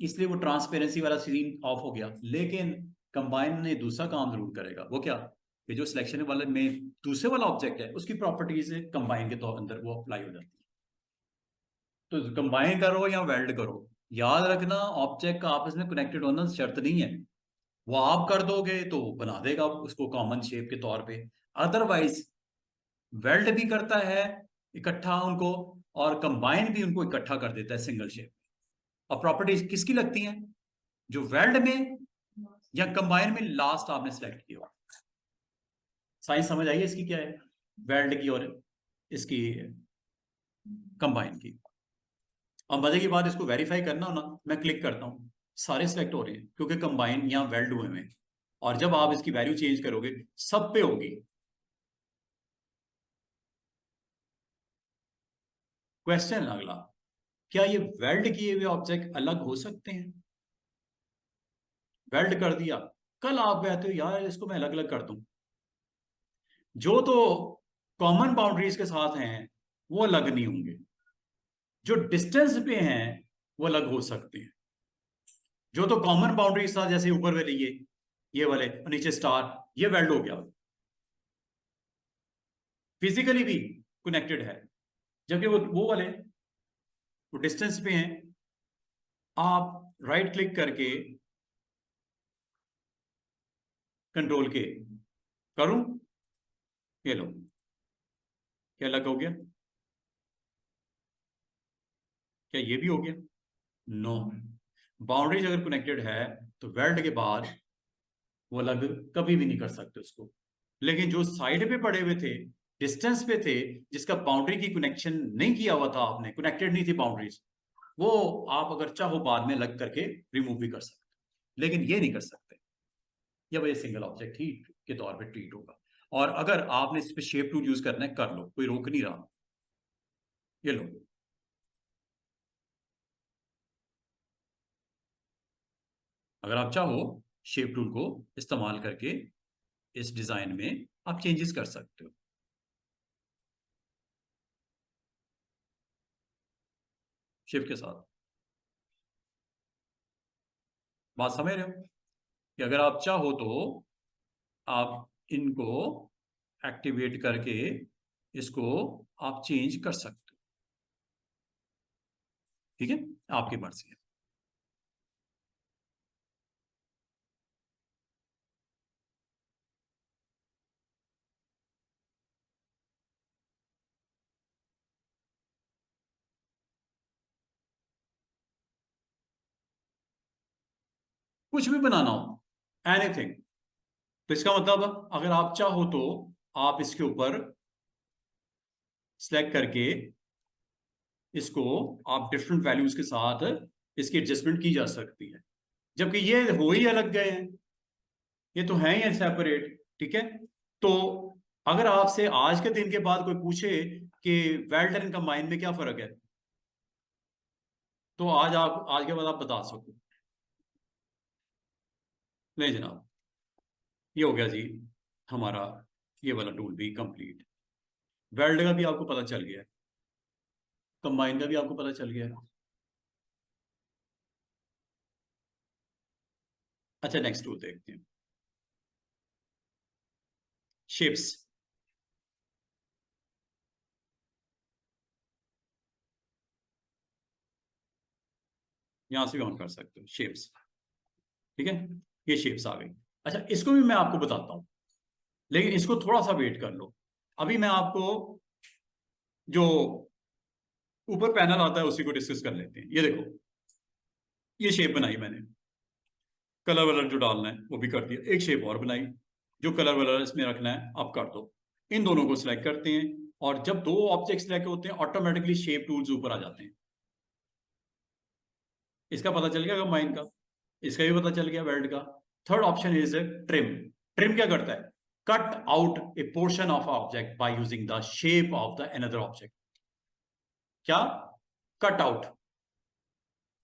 इसलिए वो ट्रांसपेरेंसी वाला सीन ऑफ हो गया। लेकिन कंबाइन ने दूसरा काम जरूर करेगा, वो क्या? कि जो सिलेक्शन वाले में दूसरे वाला ऑब्जेक्ट है उसकी प्रॉपर्टीज कंबाइन के तौर अंदर वो अप्लाई हो जाती है। तो कंबाइन करो या वेल्ड करो, याद रखना ऑब्जेक्ट का आपस में कनेक्टेड होना शर्त नहीं है। वो आप कर दोगे तो बना देगा उसको कॉमन शेप के तौर पे, अदरवाइज वेल्ड भी करता है इकट्ठा उनको, और कंबाइन भी उनको इकट्ठा कर देता है सिंगल शेप। और प्रॉपर्टीज किसकी लगती हैं? जो वेल्ड में या कंबाइन में लास्ट आपने सेलेक्ट किया। साइंस समझ आइए इसकी क्या है, वेल्ड की और इसकी कंबाइन की। अब मजे की बात, इसको वेरीफाई करना हो ना, मैं क्लिक करता हूं, सारे सिलेक्ट हो रहे हैं क्योंकि कंबाइन या वेल्ड हुए हैं। और जब आप इसकी वैल्यू चेंज करोगे सब पे होगी। क्वेश्चन अगला, क्या ये वेल्ड किए हुए ऑब्जेक्ट अलग हो सकते हैं? वेल्ड कर दिया, कल आप कहते हो यार इसको मैं अलग अलग कर दूं, जो तो कॉमन बाउंड्रीज के साथ हैं वो अलग नहीं होंगे, जो डिस्टेंस पे हैं वो अलग हो सकते हैं। जो तो कॉमन बाउंड्रीज था, जैसे ऊपर वाले ये वाले और नीचे स्टार, ये वेल्ड हो गया, फिजिकली भी कनेक्टेड है। जबकि वो वाले वो डिस्टेंस पे हैं। आप राइट क्लिक करके कंट्रोल के करूं, ये लो, क्या अलग हो गया? क्या ये भी हो गया? नो। बाउंड्रीज अगर कनेक्टेड है तो वेल्ड के बाद वो अलग कभी भी नहीं कर सकते उसको। लेकिन जो साइड पे पड़े हुए थे, डिस्टेंस पे थे, जिसका बाउंड्री की कनेक्शन नहीं किया हुआ था आपने, कनेक्टेड नहीं थी बाउंड्रीज, वो आप अगर चाहो बाद में अलग करके रिमूव भी कर सकते, लेकिन ये नहीं कर सकते। ये वही सिंगल ऑब्जेक्ट ही के तौर पे ट्रीट होगा। और अगर आपने इस पे शेप टूल यूज करना है कर लो, कोई रोक नहीं रहा। ये लो, अगर आप चाहो शेप टूल को इस्तेमाल करके इस डिजाइन में आप चेंजेस कर सकते हो शेप के साथ। बात समझ रहे हो कि अगर आप चाहो तो आप इनको एक्टिवेट करके इसको आप चेंज कर सकते हो। ठीक है, आपकी मर्जी है। कुछ भी बनाना हो, एनीथिंग। तो इसका मतलब अगर आप चाहो तो आप इसके ऊपर सिलेक्ट करके इसको आप डिफरेंट वैल्यूज के साथ इसकी एडजस्टमेंट की जा सकती है। जबकि ये हो ही अलग गए हैं, ये तो हैं ही सेपरेट। ठीक है, तो अगर आपसे आज के दिन के बाद कोई पूछे कि वेल्ड एंड कंबाइन में क्या फर्क है, तो आज के बाद आप बता सको। नहीं जनाब, ये हो गया जी हमारा ये वाला टूल भी कंप्लीट। वेल्ड का भी आपको पता चल गया, कंबाइन का भी आपको पता चल गया। अच्छा, नेक्स्ट टूल देखते हैं, शेप्स। यहां से भी ऑन कर सकते हो शेप्स। ठीक है, ये शेप्स आ गई। अच्छा, इसको भी मैं आपको बताता हूं, लेकिन इसको थोड़ा सा वेट कर लो। अभी मैं आपको जो ऊपर पैनल आता है उसी को डिस्कस कर लेते हैं। ये देखो, ये शेप बनाई मैंने, कलर वलर जो डालना है वो भी कर दिया। एक शेप और बनाई, जो कलर वलर इसमें रखना है आप कर दो। इन दोनों को सिलेक्ट करते हैं, और जब दो ऑब्जेक्ट सिलेक्ट होते हैं ऑटोमेटिकली शेप टूल्स ऊपर आ जाते हैं। इसका पता चल गया कंबाइन का, इसका भी पता चल गया वेल्ड का। Third option is trim. Trim क्या करता है? Cut out a portion of object by using the shape of the another object. क्या? Cut out.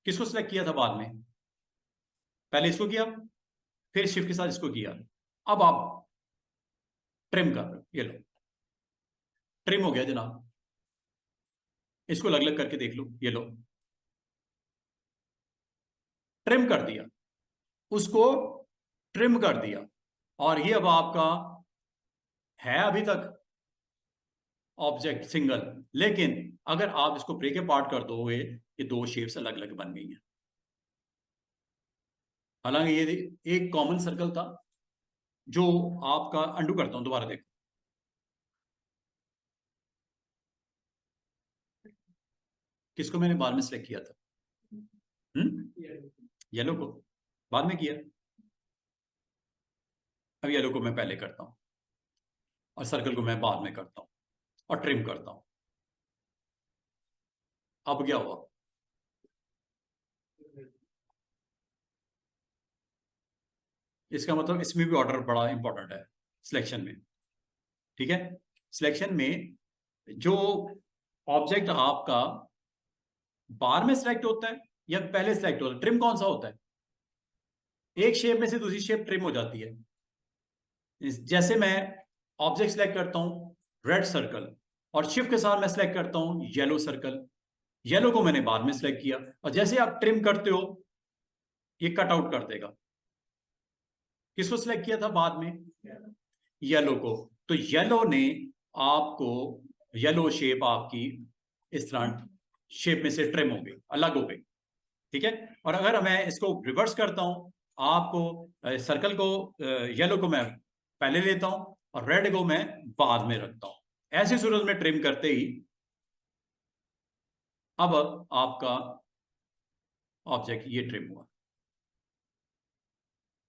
किसको सिलेक्ट किया था बाद में? पहले इसको किया, फिर शिफ्ट के साथ इसको किया। अब आप ट्रिम कर रहे हो, ये लो, ट्रिम हो गया जनाब। इसको अलग अलग करके देख लो, ये लो, ट्रिम कर दिया, उसको ट्रिम कर दिया। और ये अब आपका है अभी तक ऑब्जेक्ट सिंगल, लेकिन अगर आप इसको ब्रेक अपार्ट कर दोगे ये दो शेप्स अलग अलग बन गई हैं। हालांकि ये एक कॉमन सर्कल था, जो आपका अंडू करता हूं, दोबारा देखो। किसको मैंने बाद में सेलेक्ट किया था? येलो को बाद में किया। अब येलो को मैं पहले करता हूं, और सर्कल को मैं बाद में करता हूं, और ट्रिम करता हूं। अब क्या हुआ? इसका मतलब इसमें भी ऑर्डर बड़ा इंपॉर्टेंट है सिलेक्शन में। ठीक है, सिलेक्शन में जो ऑब्जेक्ट आपका बार में सिलेक्ट होता है या पहले सिलेक्ट होता है, ट्रिम कौन सा होता है? एक शेप में से दूसरी शेप ट्रिम हो जाती है। जैसे मैं ऑब्जेक्ट सेलेक्ट करता हूं रेड सर्कल, और शिफ्ट के साथ मैं सेलेक्ट करता हूं येलो सर्कल। येलो को मैंने बाद में सेलेक्ट किया, और जैसे आप ट्रिम करते हो ये कट आउट कर देगा। किसको सिलेक्ट किया था बाद में? येलो को। तो येलो ने आपको, येलो शेप आपकी इस तरह शेप में से ट्रिम हो गई, अलग हो गई, ठीक है। और अगर मैं इसको रिवर्स करता हूं, आपको सर्कल को, येलो को मैं पहले लेता हूं और रेड को मैं बाद में रखता हूं। ऐसी सूरत में ट्रिम करते ही अब आपका ऑब्जेक्ट ये ट्रिम हुआ।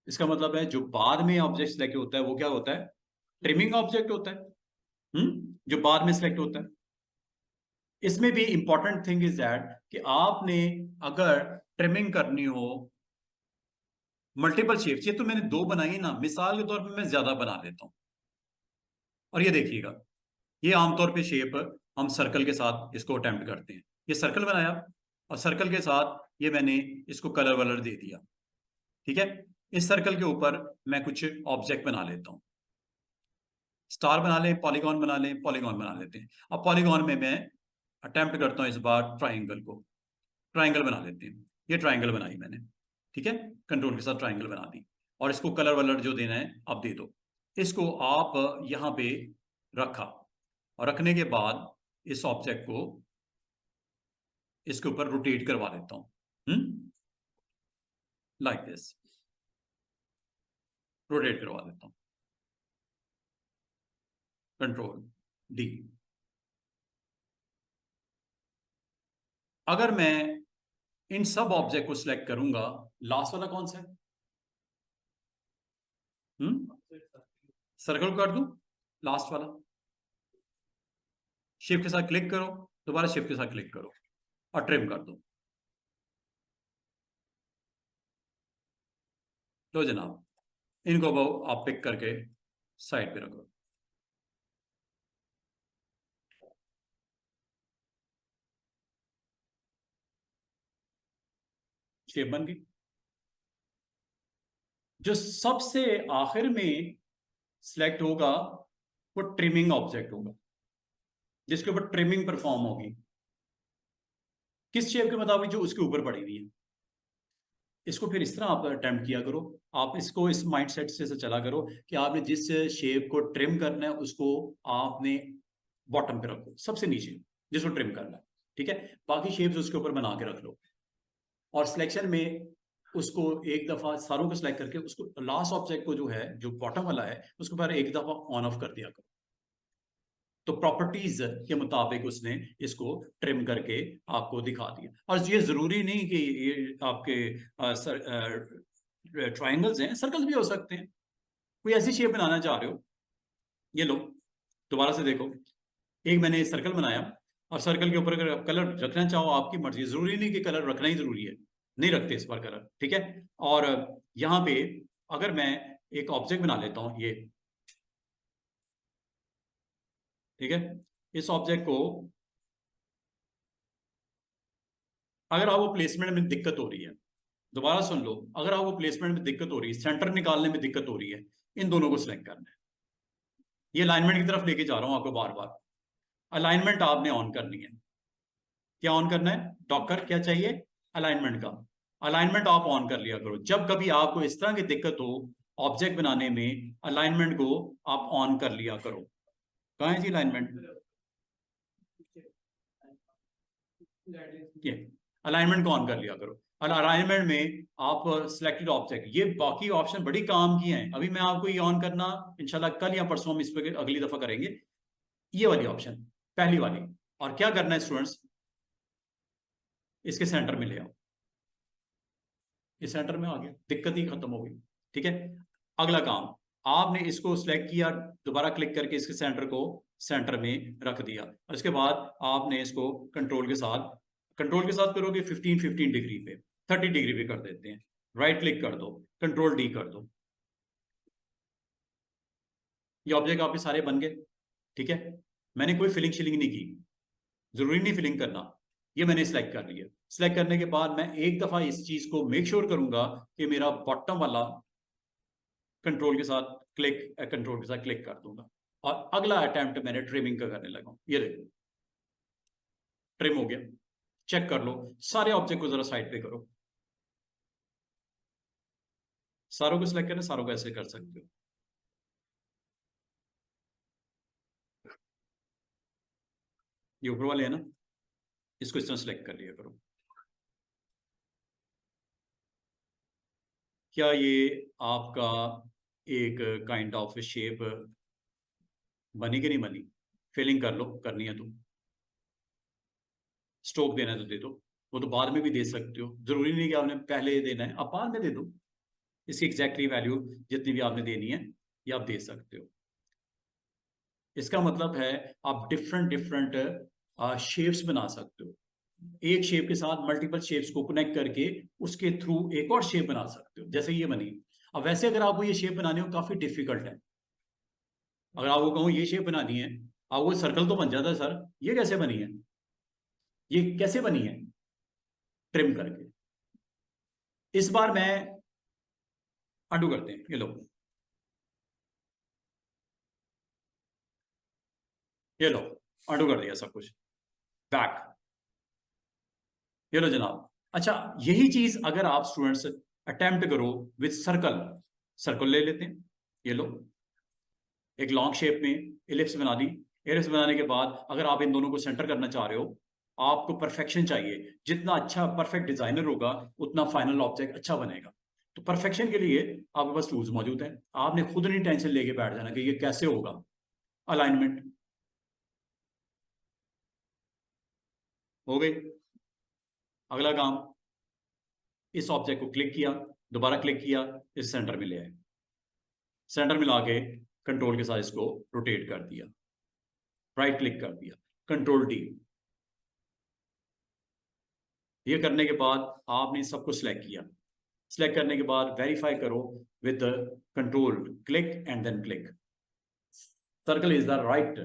इसका मतलब है जो बाद में ऑब्जेक्ट सिलेक्ट होता है वो क्या होता है? ट्रिमिंग ऑब्जेक्ट होता है। जो बाद में सिलेक्ट होता है। इसमें भी इंपॉर्टेंट थिंग इज दैट कि आपने अगर ट्रिमिंग करनी हो मल्टीपल शेप्स, ये तो मैंने 2 बनाई ना, मिसाल के तौर पे मैं ज्यादा बना देता हूं। और ये देखिएगा, ये आमतौर पे शेप हम सर्कल के साथ इसको अटेम्प्ट करते हैं। ये सर्कल बनाया और सर्कल के साथ ये मैंने इसको कलर वलर दे दिया, ठीक है। इस सर्कल के ऊपर मैं कुछ ऑब्जेक्ट बना लेता हूं। स्टार बना लें, पॉलीगॉन बना लें, पॉलीगॉन बना लेते हैं। अब पॉलीगॉन में मैं अटेम्प्ट करता हूं इस बार ट्राइंगल को, ट्राइंगल बना लेते हैं। ये ट्राइंगल बनाई मैंने, ठीक है, कंट्रोल के साथ ट्राइंगल बना दी। और इसको कलर वलर जो देना है आप दे दो। इसको आप यहां पे रखा, और रखने के बाद इस ऑब्जेक्ट को इसके ऊपर रोटेट करवा देता हूं, लाइक दिस, रोटेट करवा देता हूं, कंट्रोल डी। अगर मैं इन सब ऑब्जेक्ट को सिलेक्ट करूंगा, लास्ट वाला कौन सा है? सर्कल कर दूं, लास्ट वाला। शिफ्ट के साथ क्लिक करो, दोबारा शिफ्ट के साथ क्लिक करो और ट्रिम कर दो। लो जनाब, इनको आप पिक करके साइड पे रखो। शेप बन गई। जो सबसे आखिर में सिलेक्ट होगा वो ट्रिमिंग ऑब्जेक्ट होगा, जिसके ऊपर ट्रिमिंग परफॉर्म होगी। किस शेप के मुताबिक? जो उसके ऊपर पड़ी हुई है। इसको फिर इस तरह आप अटेम्प्ट किया करो। आप इसको इस माइंडसेट से चला करो कि आपने जिस शेप को ट्रिम करना है उसको आपने बॉटम पे रखो, सबसे नीचे जिसको ट्रिम करना है, ठीक है। बाकी शेप्स उसके ऊपर बना के रख लो, और सिलेक्शन में उसको एक दफा सारों को सिलेक्ट करके उसको लास्ट ऑब्जेक्ट को जो है, जो बॉटम वाला है, उसके ऊपर एक दफा ऑन ऑफ कर दिया करो। तो प्रॉपर्टीज के मुताबिक उसने इसको ट्रिम करके आपको दिखा दिया। और ये जरूरी नहीं कि ये आपके ट्राइंगल्स हैं, सर्कल्स भी हो सकते हैं। कोई ऐसी शेप बनाना चाह रहे हो, ये लो, दोबारा से देखो, एक मैंने सर्कल बनाया, और सर्कल के ऊपर अगर आप कलर रखना चाहो आपकी मर्जी, जरूरी नहीं कि कलर रखना ही जरूरी है, नहीं रखते इस पर कलर, ठीक है। और यहां पे अगर मैं एक ऑब्जेक्ट बना लेता हूं ये, ठीक है, इस ऑब्जेक्ट को अगर आपको प्लेसमेंट में दिक्कत हो रही है, दोबारा सुन लो, अगर आपको प्लेसमेंट में दिक्कत हो रही है, सेंटर निकालने में दिक्कत हो रही है, इन दोनों को सिलेक्ट करना है। ये अलाइनमेंट की तरफ लेके जा रहा हूं आपको बार बार। अलाइनमेंट आपने ऑन करनी है। क्या ऑन करना है? डॉकर क्या चाहिए? अलाइनमेंट का। अलाइनमेंट आप ऑन कर लिया करो। जब कभी आपको इस तरह की दिक्कत हो ऑब्जेक्ट बनाने में, अलाइनमेंट को आप ऑन कर लिया करो। कहाँ है जी अलाइनमेंट? ये अलाइनमेंट को ऑन कर लिया करो। और अलाइनमेंट में आप सिलेक्टेड ऑब्जेक्ट, ये बाकी ऑप्शन बड़ी काम की हैं, अभी मैं आपको ये ऑन करना इंशाल्लाह कल या परसों हम इस पर अगली दफा करेंगे। ये वाली ऑप्शन, पहली वाली। और क्या करना है स्टूडेंट्स, इसके सेंटर में ले आओ। इस सेंटर में आ गया, दिक्कत ही खत्म हो गई, ठीक है। अगला काम, आपने इसको सिलेक्ट किया, दोबारा क्लिक करके इसके सेंटर को सेंटर में रख दिया, और इसके बाद आपने इसको कंट्रोल के साथ करोगे 15 डिग्री पे, 30 डिग्री पे कर देते हैं। राइट क्लिक कर दो, कंट्रोल डी कर दो। ये ऑब्जेक्ट आपके सारे बन गए, ठीक है। मैंने कोई फिलिंग शिलिंग नहीं की, जरूरी नहीं फिलिंग करना। ये मैंने सिलेक्ट कर लिया। सिलेक्ट करने के बाद मैं एक दफा इस चीज को मेक श्योर करूंगा कि मेरा बॉटम वाला कंट्रोल के साथ क्लिक कर दूंगा। और अगला अटेम्प्ट मैंने ट्रिमिंग का करने लगा। ये देखो ट्रिम हो गया। चेक कर लो, सारे ऑब्जेक्ट को जरा साइड पे करो। सारों को सिलेक्ट करना, सारों को ऐसे कर सकते हो। ये ऊपर वाले है ना, इसको इस तरह सिलेक्ट कर लिया करो। क्या ये आपका एक काइंड ऑफ शेप बनी कि नहीं बनी? फिलिंग कर लो, करनी है तो। स्ट्रोक देना है तो दे दो, वो तो बाद में भी दे सकते हो, जरूरी नहीं कि आपने पहले देना है, आप बाद में दे दो। इसकी एग्जैक्टली वैल्यू जितनी भी आपने देनी है ये आप दे सकते हो। इसका मतलब है आप डिफरेंट डिफरेंट शेप्स बना सकते हो। एक शेप के साथ मल्टीपल शेप्स को कनेक्ट करके उसके थ्रू एक और शेप बना सकते हो, जैसे ये बनी। अब वैसे अगर आपको ये शेप बनानी हो काफी डिफिकल्ट है। अगर आपको कहूँ ये शेप बनानी है, आप वो सर्कल तो बन जाता है सर, ये कैसे बनी है, ये कैसे बनी है? ट्रिम करके। इस बार मैं अंडू करते हैं, ये लो अंडू कर दिया सब कुछ। बैक, ये लो जनाब। अच्छा, यही चीज अगर आप स्टूडेंट्स अटेम्प्ट करो विद सर्कल, सर्कल ले लेते हैं। ये लो एक लॉन्ग शेप में इलिप्स बना दी। इलिप्स बनाने के बाद अगर आप इन दोनों को सेंटर करना चाह रहे हो, आपको परफेक्शन चाहिए। जितना अच्छा परफेक्ट डिजाइनर होगा उतना फाइनल ऑब्जेक्ट अच्छा बनेगा। तो परफेक्शन के लिए आपके पास टूल्स मौजूद हैं। आपने खुद नहीं टेंशन लेके बैठ जाना कि ये कैसे होगा। अलाइनमेंट हो गई। अगला काम, इस ऑब्जेक्ट को क्लिक किया, दोबारा क्लिक किया, इस सेंटर में ले आए। सेंटर में लाके कंट्रोल के साथ इसको रोटेट कर दिया, राइट क्लिक कर दिया, कंट्रोल डी। ये करने के बाद आपने सबको सिलेक्ट किया। सिलेक्ट करने के बाद वेरीफाई करो with control click and then click. Circle is the right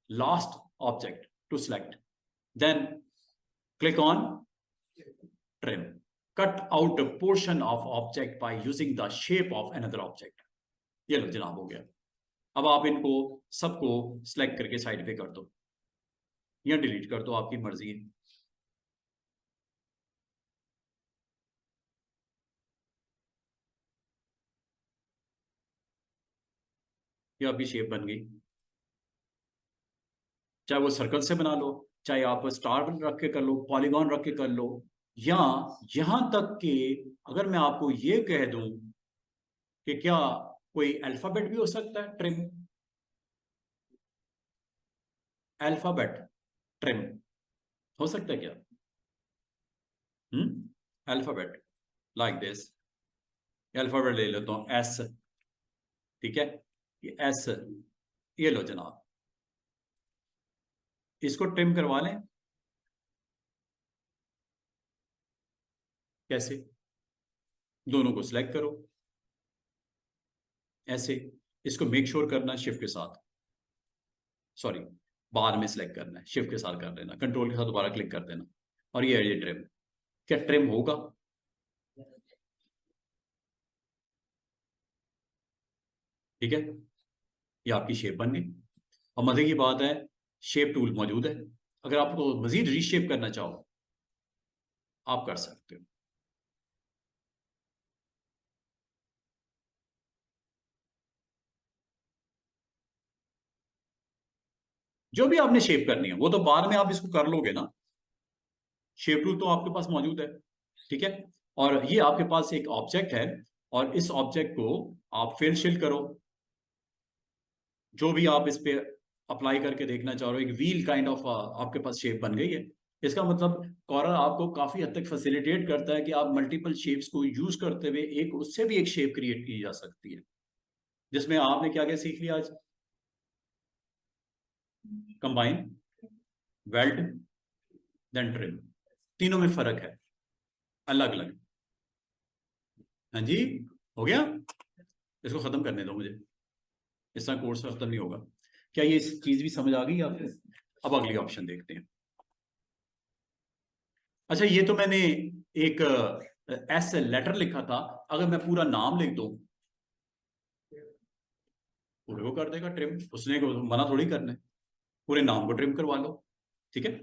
last object to select. Then click on trim. Cut out a portion of object by using the shape of another object. ये लो जनाब हो गया। अब आप इनको सबको select करके side पे कर दो या डिलीट कर दो, आपकी मर्जी है। ये आपकी शेप बन गई। चाहे वो सर्कल से बना लो, चाहे आप स्टार रख के कर लो, पॉलीगॉन रख के कर लो, या यहां तक कि अगर मैं आपको ये कह दूं कि क्या कोई अल्फाबेट भी हो सकता है ट्रिम। अल्फाबेट ट्रिम हो सकता है क्या? Alphabet like this. अल्फाबेट ले लेता हूं एस, ठीक है, ये एस। ये लो जनाब, इसको ट्रिम करवा लें। कैसे? दोनों को सिलेक्ट करो ऐसे। इसको मेक श्योर करना शिफ्ट के साथ, सॉरी बार में सिलेक्ट करना है, शिफ्ट के साथ कर देना, कंट्रोल के साथ दोबारा क्लिक कर देना, और ये ट्रिम। क्या ट्रिम होगा? ठीक है, ये आपकी शेप बन गई। और मजे की बात है, शेप टूल मौजूद है। अगर आपको मजीद रीशेप करना चाहो आप कर सकते हो। जो भी आपने शेप करनी है वो तो बाद में आप इसको कर लोगे ना। शेप टूल तो आपके पास मौजूद है, ठीक है। और ये आपके पास एक ऑब्जेक्ट है, और इस ऑब्जेक्ट को आप फिल शिल करो, जो भी आप इस पे अप्लाई करके देखना चाह रहे हो। एक व्हील काइंड ऑफ आपके पास शेप बन गई है। इसका मतलब कॉर्नर आपको काफी हद तक फैसिलिटेट करता है कि आप मल्टीपल शेप्स को यूज करते हुए एक उससे भी एक शेप क्रिएट की जा सकती है। जिसमें आपने क्या क्या सीख लिया आज? Combine, weld, then trim. तीनों में फर्क है, अलग अलग। हाँ जी, हो गया। इसको खत्म करने दो मुझे, इसका कोर्स खत्म नहीं होगा। क्या ये चीज भी समझ आ गई आपको? अब अगली ऑप्शन देखते हैं। अच्छा, ये तो मैंने एक एस लेटर लिखा था, अगर मैं पूरा नाम लिख दूं पूरे को कर देगा ट्रिम, उसने को मना थोड़ी करना है, पूरे नाम को ट्रिम करवा लो, ठीक है।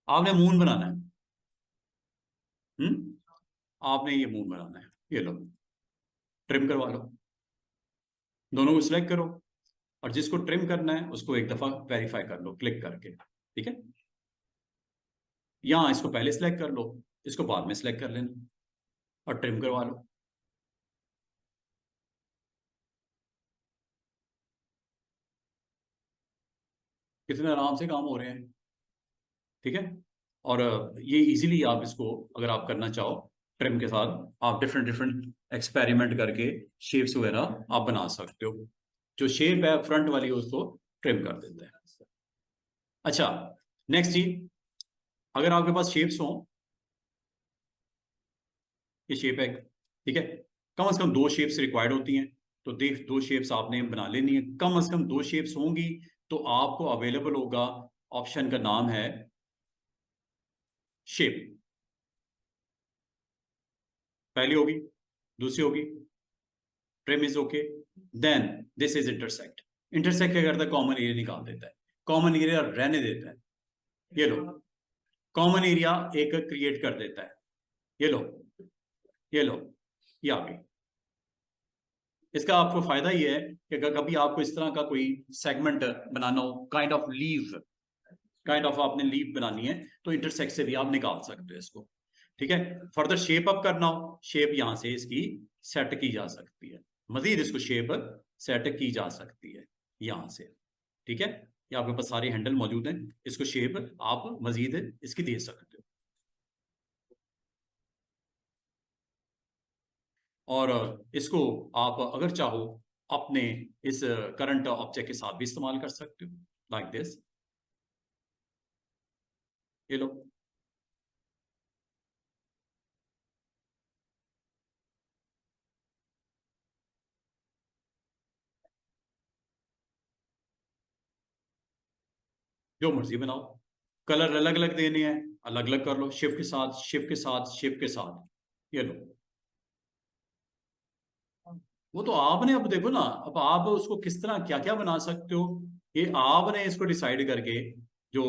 आपने मून बनाना है। आपने ये मून बनाना है, ये लो, ट्रिम करवा लो, दोनों को सिलेक्ट करो, और जिसको ट्रिम करना है उसको एक दफा वेरीफाई कर लो क्लिक करके, ठीक है। यहाँ इसको पहले सिलेक्ट कर लो, इसको बाद में सिलेक्ट कर लेना और ट्रिम करवा लो। कितने आराम से काम हो रहे हैं, ठीक है। और ये इजीली आप इसको अगर आप करना चाहो ट्रिम के साथ, आप डिफरेंट डिफरेंट एक्सपेरिमेंट करके शेप्स वगैरह आप बना सकते हो। जो शेप है फ्रंट वाली उसको ट्रिम कर देते हैं। अच्छा, नेक्स्ट जी, अगर आपके पास शेप्स हो, ये शेप है, ठीक है, कम से कम दो शेप्स रिक्वायर्ड होती हैं, तो देख दो शेप्स आपने बना लेनी है, कम से कम दो शेप्स होंगी, तो आपको अवेलेबल होगा, ऑप्शन का नाम है शेप। पहली होगी, दूसरी होगी trim is okay, then this is intersect. Intersect क्या करता है, कॉमन एरिया निकाल देता है, कॉमन एरिया रहने देता है, ये लो, कॉमन एरिया एक क्रिएट कर देता है, ये लो, ये लो, ये आ गई। इसका आपको फायदा ये है कि अगर कभी आपको इस तरह का कोई सेगमेंट बनाना हो, kind of leave, kind of आपने लीव बनानी है, तो इंटरसेक्ट से भी आप निकाल सकते हो इसको, ठीक है। फर्दर शेप अप करना हो, शेप यहां से इसकी सेट की जा सकती है, मजीद इसको शेप सेट की जा सकती है यहां से, ठीक है। ये आपके पास सारे हैंडल मौजूद हैं, इसको शेप आप मजीद इसकी दे सकते हो। और इसको आप अगर चाहो अपने इस करंट ऑब्जेक्ट के साथ भी इस्तेमाल कर सकते हो, लाइक दिस, ये लो। जो मर्जी बनाओ, कलर अलग अलग देने हैं, अलग अलग कर लो, शिफ्ट के साथ, शिफ्ट के साथ, शिफ्ट के साथ, ये लो। वो तो आपने, अब देखो ना, अब आप उसको किस तरह क्या क्या बना सकते हो, ये आपने इसको डिसाइड करके जो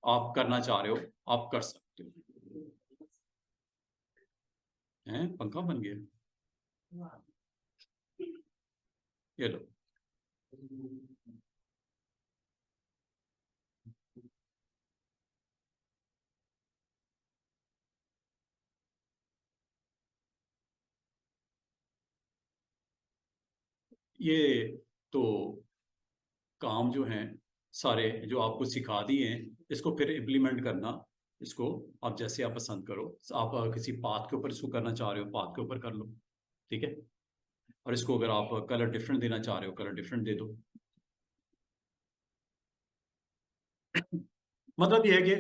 आप करना चाह रहे हो आप कर सकते हो। हैं, पंखा बन गया, ये लो। ये तो काम जो हैं सारे जो आपको सिखा दिए हैं, इसको फिर इम्प्लीमेंट करना, इसको आप जैसे आप पसंद करो, आप किसी पाथ के ऊपर इसको करना चाह रहे हो पाथ के ऊपर कर लो, ठीक है। और इसको अगर आप कलर डिफरेंट देना चाह रहे हो कलर डिफरेंट दे दो। मतलब ये है कि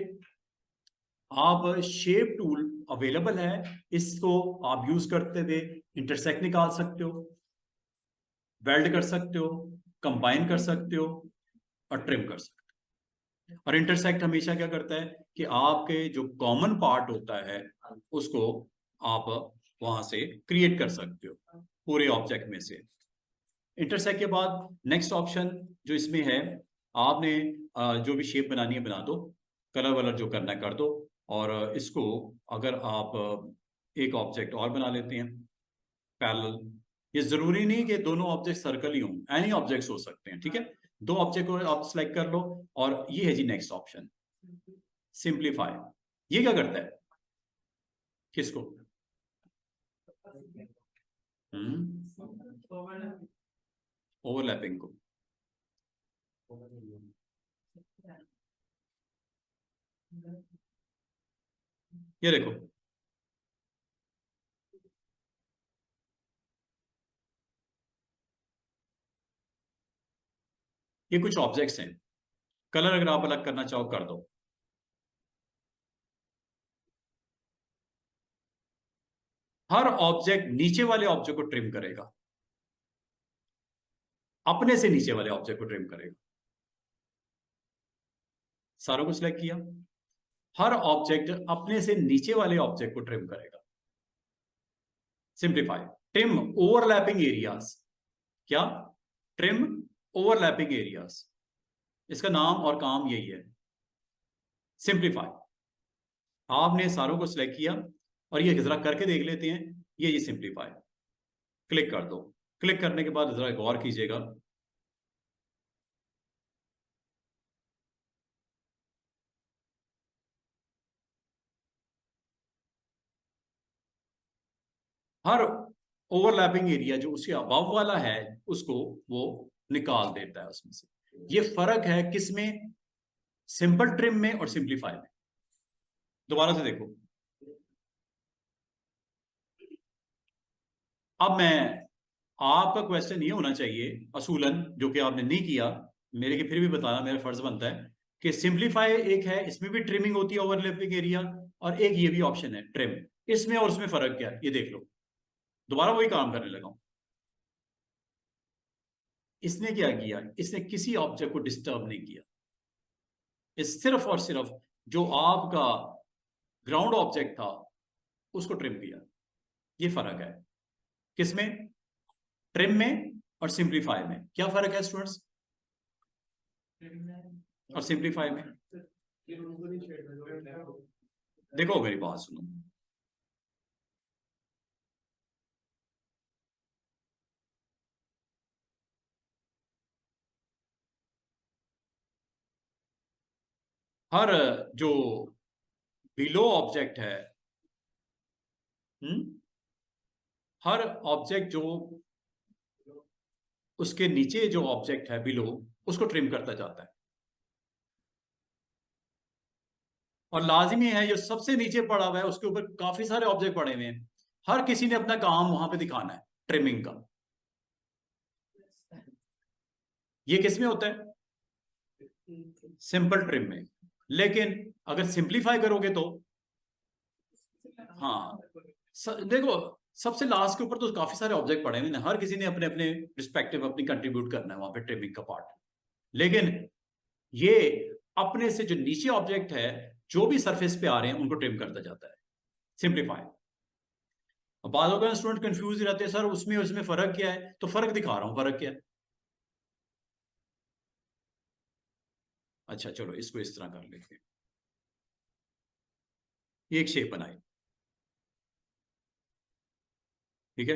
आप शेप टूल अवेलेबल है, इसको आप यूज करते हुए इंटरसेक्ट निकाल सकते हो, वेल्ड कर सकते हो, कंबाइन कर सकते हो, और ट्रिम कर सकते हो। और इंटरसेक्ट हमेशा क्या करता है कि आपके जो कॉमन पार्ट होता है उसको आप वहां से क्रिएट कर सकते हो पूरे ऑब्जेक्ट में से। इंटरसेक्ट के बाद नेक्स्ट ऑप्शन जो इसमें है, आपने जो भी शेप बनानी है बना दो, कलर वलर जो करना है कर दो, और इसको अगर आप एक ऑब्जेक्ट और बना लेते हैं पैरेलल, ये जरूरी नहीं कि दोनों ऑब्जेक्ट सर्कल ही हों, एनी ऑब्जेक्ट्स हो सकते हैं, ठीक है। दो ऑब्जेक्ट को आप सिलेक्ट कर लो, और ये है जी नेक्स्ट ऑप्शन, सिंप्लीफाई। ये क्या करता है, किसको, ओवरलैपिंग को। ये देखो, ये कुछ ऑब्जेक्ट्स हैं, कलर अगर आप अलग करना चाहो कर दो। हर ऑब्जेक्ट नीचे वाले ऑब्जेक्ट को ट्रिम करेगा, अपने से नीचे वाले ऑब्जेक्ट को ट्रिम करेगा। सारों को सिलेक्ट किया, हर ऑब्जेक्ट अपने से नीचे वाले ऑब्जेक्ट को ट्रिम करेगा। Simplify, trim overlapping areas. क्या? ट्रिम ओवरलैपिंग एरियाज, इसका नाम और काम यही है। सिंप्लीफाई, आपने सारों को सिलेक्ट किया और ये जरा करके देख लेते हैं। ये सिंप्लीफाई क्लिक कर दो। क्लिक करने के बाद जरा गौर कीजिएगा, हर ओवरलैपिंग एरिया जो उसके अबव वाला है उसको वो निकाल देता है उसमें से। ये फर्क है किसमें? सिंपल ट्रिम में और सिंप्लीफाई में। दोबारा से देखो, अब मैं, आपका क्वेश्चन ये होना चाहिए असूलन, जो कि आपने नहीं किया, मेरे के फिर भी बताना मेरा फर्ज बनता है कि सिंप्लीफाई एक है, इसमें भी ट्रिमिंग होती है ओवरलैपिंग एरिया, और एक ये भी ऑप्शन है ट्रिम। इसमें और उसमें फर्क क्या है ये देख लो। दोबारा वही काम करने लगा हूं। इसने क्या किया? इसने किसी ऑब्जेक्ट को डिस्टर्ब नहीं किया, इस सिर्फ और सिर्फ जो आपका ग्राउंड ऑब्जेक्ट था उसको ट्रिम किया। ये फर्क है किसमें? ट्रिम में और सिंप्लीफाई में। क्या फर्क है स्टूडेंट्स और सिंप्लीफाई में? देखो मेरी बात सुनो, हर जो बिलो ऑब्जेक्ट है, हर ऑब्जेक्ट जो उसके नीचे जो ऑब्जेक्ट है बिलो, उसको ट्रिम करता जाता है। और लाजिमी है जो सबसे नीचे पड़ा हुआ है उसके ऊपर काफी सारे ऑब्जेक्ट पड़े हुए हैं, हर किसी ने अपना काम वहां पे दिखाना है ट्रिमिंग का। ये किस में होता है? सिंपल ट्रिम में। लेकिन अगर सिंप्लीफाई करोगे तो, हाँ, देखो सबसे लास्ट के ऊपर तो काफी सारे ऑब्जेक्ट पड़े हुए हैं, हर किसी ने अपने अपने रिस्पेक्टिव अपनी कंट्रीब्यूट करना है वहां पे ट्रिमिंग का पार्ट। लेकिन ये अपने से जो नीचे ऑब्जेक्ट है जो भी सरफेस पे आ रहे हैं उनको ट्रिम करता जाता है। सिंप्लीफाई। अब बाद में स्टूडेंट कंफ्यूज रहते हैं, सर उसमें उसमें फर्क क्या है? तो फर्क दिखा रहा हूं, फर्क क्या है। अच्छा चलो इसको इस तरह कर लेते हैं, एक शेप बनाई, ठीक है,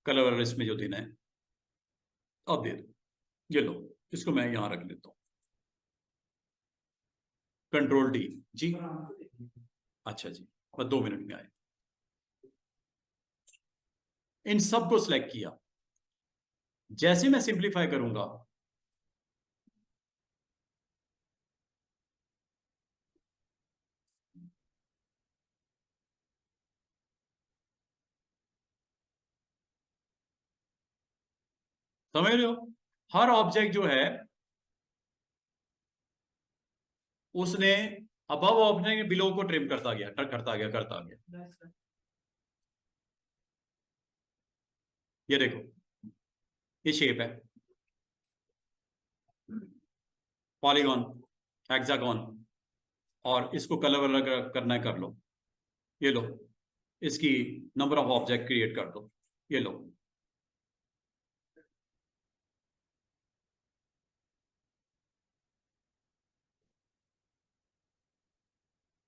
कलर वलर इसमें जो देना है अब दे दो। ये लो, इसको मैं यहां रख लेता हूं, कंट्रोल डी। जी, अच्छा जी, बस 2 मिनट में आए। इन सब को सिलेक्ट किया, जैसे मैं सिंप्लीफाई करूंगा समझ रहे हो, हर ऑब्जेक्ट जो है उसने अबव ऑब्जेक्ट बिलो को ट्रिम करता गया, करता गया, करता गया। ये देखो, ये शेप है पॉलीगॉन, हेक्सागोन, और इसको कलर वलर करना है कर लो। ये लो, इसकी नंबर ऑफ ऑब्जेक्ट क्रिएट कर दो। ये लो,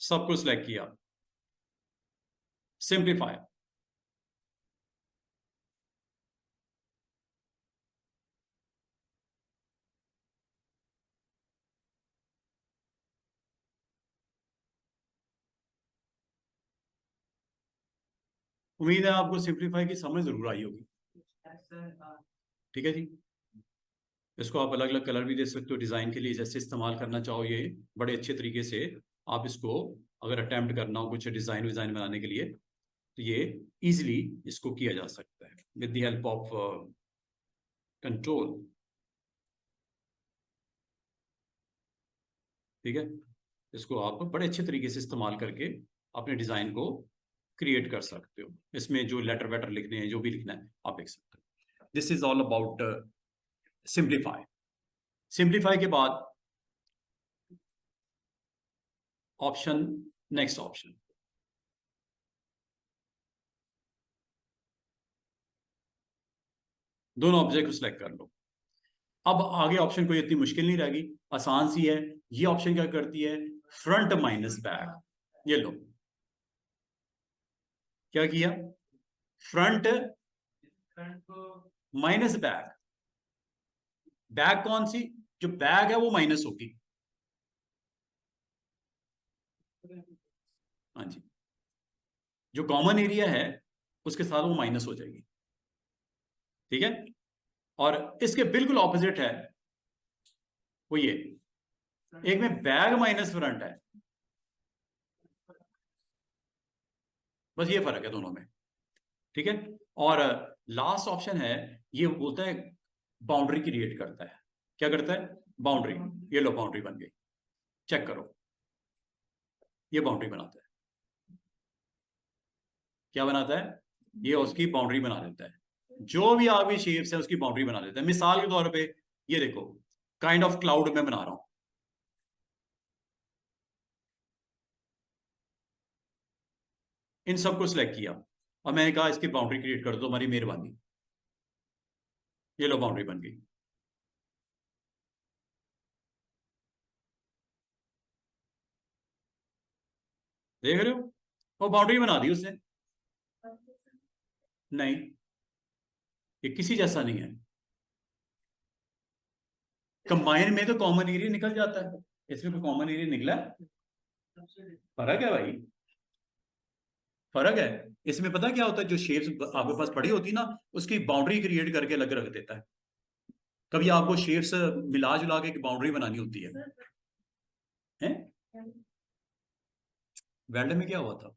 सब कुछ सिलेक्ट किया, सिंप्लीफाई। उम्मीद है आपको सिंप्लीफाई की समझ जरूर आई होगी। ठीक है जी, इसको आप अलग अलग कलर भी दे सकते हो डिजाइन के लिए, जैसे इस्तेमाल करना चाहो ये बड़े अच्छे तरीके से आप इसको, अगर अटेम्प्ट करना हो कुछ डिजाइन विजाइन बनाने के लिए तो ये इजीली इसको किया जा सकता है with the help of control. ठीक है, इसको आप बड़े अच्छे तरीके से इस्तेमाल करके अपने डिजाइन को क्रिएट कर सकते हो। इसमें जो लेटर वेटर लिखने हैं, जो भी लिखना है, आप लिख सकते हो। This is all about simplify. Simplify के बाद ऑप्शन, नेक्स्ट ऑप्शन, दोनों ऑब्जेक्ट को सिलेक्ट कर लो। अब आगे ऑप्शन कोई इतनी मुश्किल नहीं रहेगी, आसान सी है। ये ऑप्शन क्या करती है, फ्रंट माइनस बैक। ये लो, क्या किया, फ्रंट माइनस बैक। बैक कौन सी, जो बैक है वो माइनस होगी। हाँ जी, जो कॉमन एरिया है उसके साथ वो माइनस हो जाएगी। ठीक है, और इसके बिल्कुल ऑपोजिट है वो ये, एक में बैक माइनस फ्रंट है, बस ये फर्क है दोनों में। ठीक है, और लास्ट ऑप्शन है, ये बोलता है बाउंड्री क्रिएट करता है। क्या करता है, बाउंड्री। ये लो, बाउंड्री बन गई, चेक करो, ये बाउंड्री बनाता है। क्या बनाता है, ये उसकी बाउंड्री बना देता है। जो भी आपकी शेप्स है उसकी बाउंड्री बना देता है। मिसाल के तौर पे ये देखो, काइंड ऑफ क्लाउड में बना रहा हूं, इन सबको सिलेक्ट किया और मैंने कहा इसकी बाउंड्री क्रिएट कर दो, हमारी मेहरबानी। ये लो, बाउंड्री बन गई। देख रहे हो, वो बाउंड्री बना दी उसने। नहीं, ये किसी जैसा नहीं है। कंबाइन में तो कॉमन एरिया निकल जाता है, इसमें कोई कॉमन एरिया निकला है? फर्क है भाई, फर्क है। इसमें पता क्या होता है, जो शेप्स आपके पास पड़ी होती है ना, उसकी बाउंड्री क्रिएट करके अलग रख देता है। कभी आपको शेप्स मिला जुला के एक बाउंड्री बनानी होती है, हैं? वेल्ड में क्या हुआ था?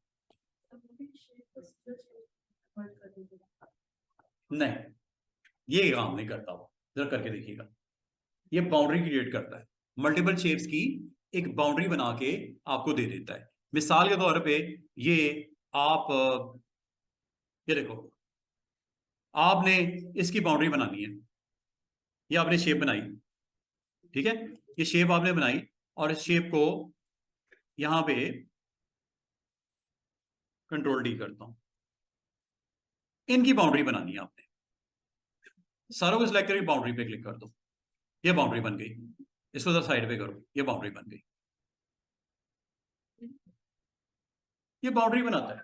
नहीं, ये काम नहीं करता वो, जरा करके देखिएगा। ये बाउंड्री क्रिएट करता है, मल्टीपल शेप्स की एक बाउंड्री बना के आपको दे देता है। मिसाल के तौर पे ये आप ये देखो, आपने इसकी बाउंड्री बनानी है। ये आपने शेप बनाई, ठीक है, ये शेप आपने बनाई, और इस शेप को यहां पे कंट्रोल डी करता हूं। इनकी बाउंड्री बनानी है आपने, सारों को सिलेक्ट करके बाउंड्री पे क्लिक कर दो। ये बाउंड्री बन गई। इसको जरा साइड पे करो, ये बाउंड्री बन गई। ये बाउंड्री बनाता है,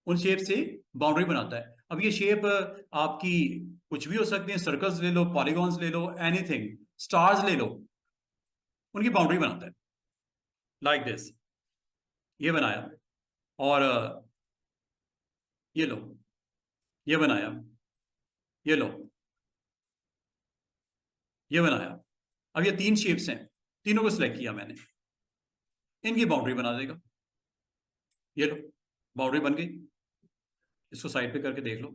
उन शेप से बाउंड्री बनाता है। अब ये शेप आपकी कुछ भी हो सकती है, सर्कल्स ले लो, पॉलीगॉन्स ले लो, एनीथिंग, स्टार्स ले लो, उनकी बाउंड्री बनाता है। लाइक दिस, ये बनाया, और ये लो, ये बनाया, ये लो, ये बनाया। अब ये तीन शेप्स हैं, तीनों को सिलेक्ट किया मैंने, इनकी बाउंड्री बना देगा। ये लो, बाउंड्री बन गई। इसको साइड पे करके देख लो,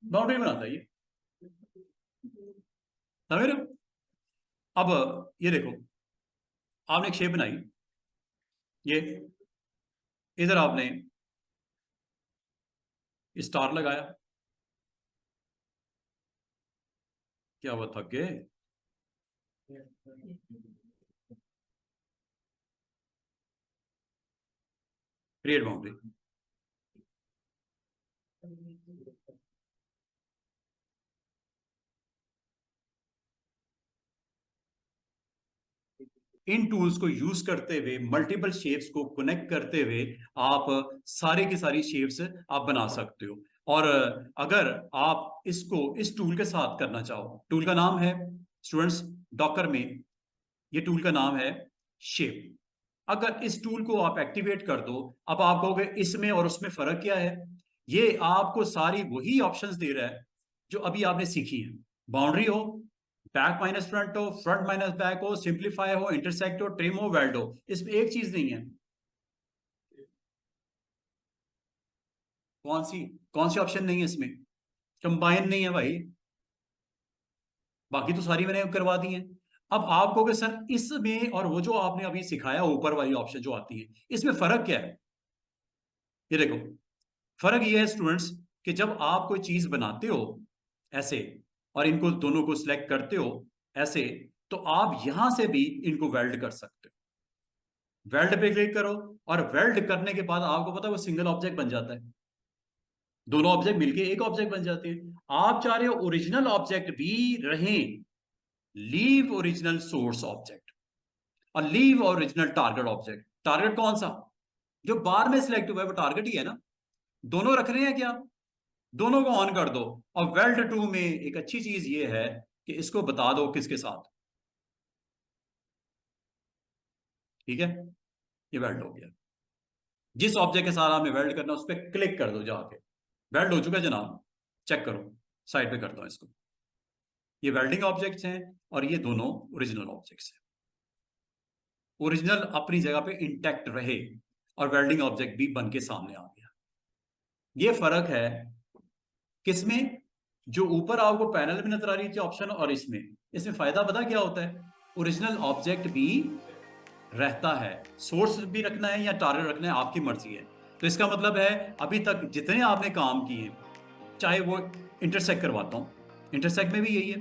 बाउंड्री बनाता है ये, समझ रहे हो? अब ये देखो, आपने एक शेप बनाई, ये इधर आपने स्टार लगाया। क्या हुआ, थक गए? क्रिएट बाउंड्री, इन टूल्स को यूज करते हुए, मल्टीपल शेप्स को कनेक्ट करते हुए, आप सारी की सारी शेप्स आप बना सकते हो। और अगर आप इसको इस टूल के साथ करना चाहो, टूल का नाम है स्टूडेंट्स, डॉकर में ये टूल का नाम है शेप। अगर इस टूल को आप एक्टिवेट कर दो, अब आप कहोगे इसमें और उसमें फर्क क्या है? ये आपको सारी वही ऑप्शंस दे रहा है जो अभी आपने सीखी है। बाउंड्री हो, बैक माइनस फ्रंट हो, फ्रंट माइनस बैक हो, सिंप्लीफाई हो, इंटरसेक्ट हो, ट्रिम हो, वेल्ड हो, इसमें एक चीज नहीं है। कौन सी, कौन सी ऑप्शन नहीं है इसमें? कंबाइन नहीं है भाई, बाकी तो सारी मैंने करवा दी है। अब आप कहोगे सर इसमें और वो जो आपने अभी सिखाया ऊपर वाली ऑप्शन जो आती है, इसमें फर्क क्या है? ये देखो, फर्क ये है स्टूडेंट्स कि जब आप कोई चीज बनाते हो ऐसे और इनको दोनों को सिलेक्ट करते हो ऐसे, तो आप यहां से भी इनको वेल्ड कर सकते हो। वेल्ड पे क्लिक करो और वेल्ड करने के बाद आपको पता है वो सिंगल ऑब्जेक्ट बन जाता है, दोनों ऑब्जेक्ट मिलके एक ऑब्जेक्ट बन जाते हैं। आप चाह रहे हो ओरिजिनल ऑब्जेक्ट भी रहें, लीव ओरिजिनल सोर्स ऑब्जेक्ट और leave original target object. Target कौन सा? जो बार में सिलेक्ट हुआ है वो टारगेट ही है ना। दोनों रख रहे हैं क्या? दोनों को ऑन कर दो। और वेल्ड टू में एक अच्छी चीज ये है कि इसको बता दो किसके साथ, ठीक है, ये वेल्ड हो गया। जिस ऑब्जेक्ट के साथ आपने वेल्ड करना उस पर क्लिक कर दो जाके, वेल्ड हो चुका है जनाब, चेक करो, साइड पे करता हूं इसको। ये वेल्डिंग ऑब्जेक्ट्स हैं और ये दोनों ओरिजिनल ऑब्जेक्ट्स हैं। ओरिजिनल अपनी जगह पे इंटैक्ट रहे और वेल्डिंग ऑब्जेक्ट भी बन के सामने आ गया। ये फर्क है किसमें? जो ऊपर आपको पैनल में नजर आ रही थी ऑप्शन और इसमें। इसमें फायदा पता क्या होता है? ओरिजिनल ऑब्जेक्ट भी रहता है, सोर्स भी रखना है या टारगेट रखना है आपकी मर्जी है। तो इसका मतलब है अभी तक जितने आपने काम किए, चाहे वो इंटरसेक्ट करवाता हूं, इंटरसेक्ट में भी यही है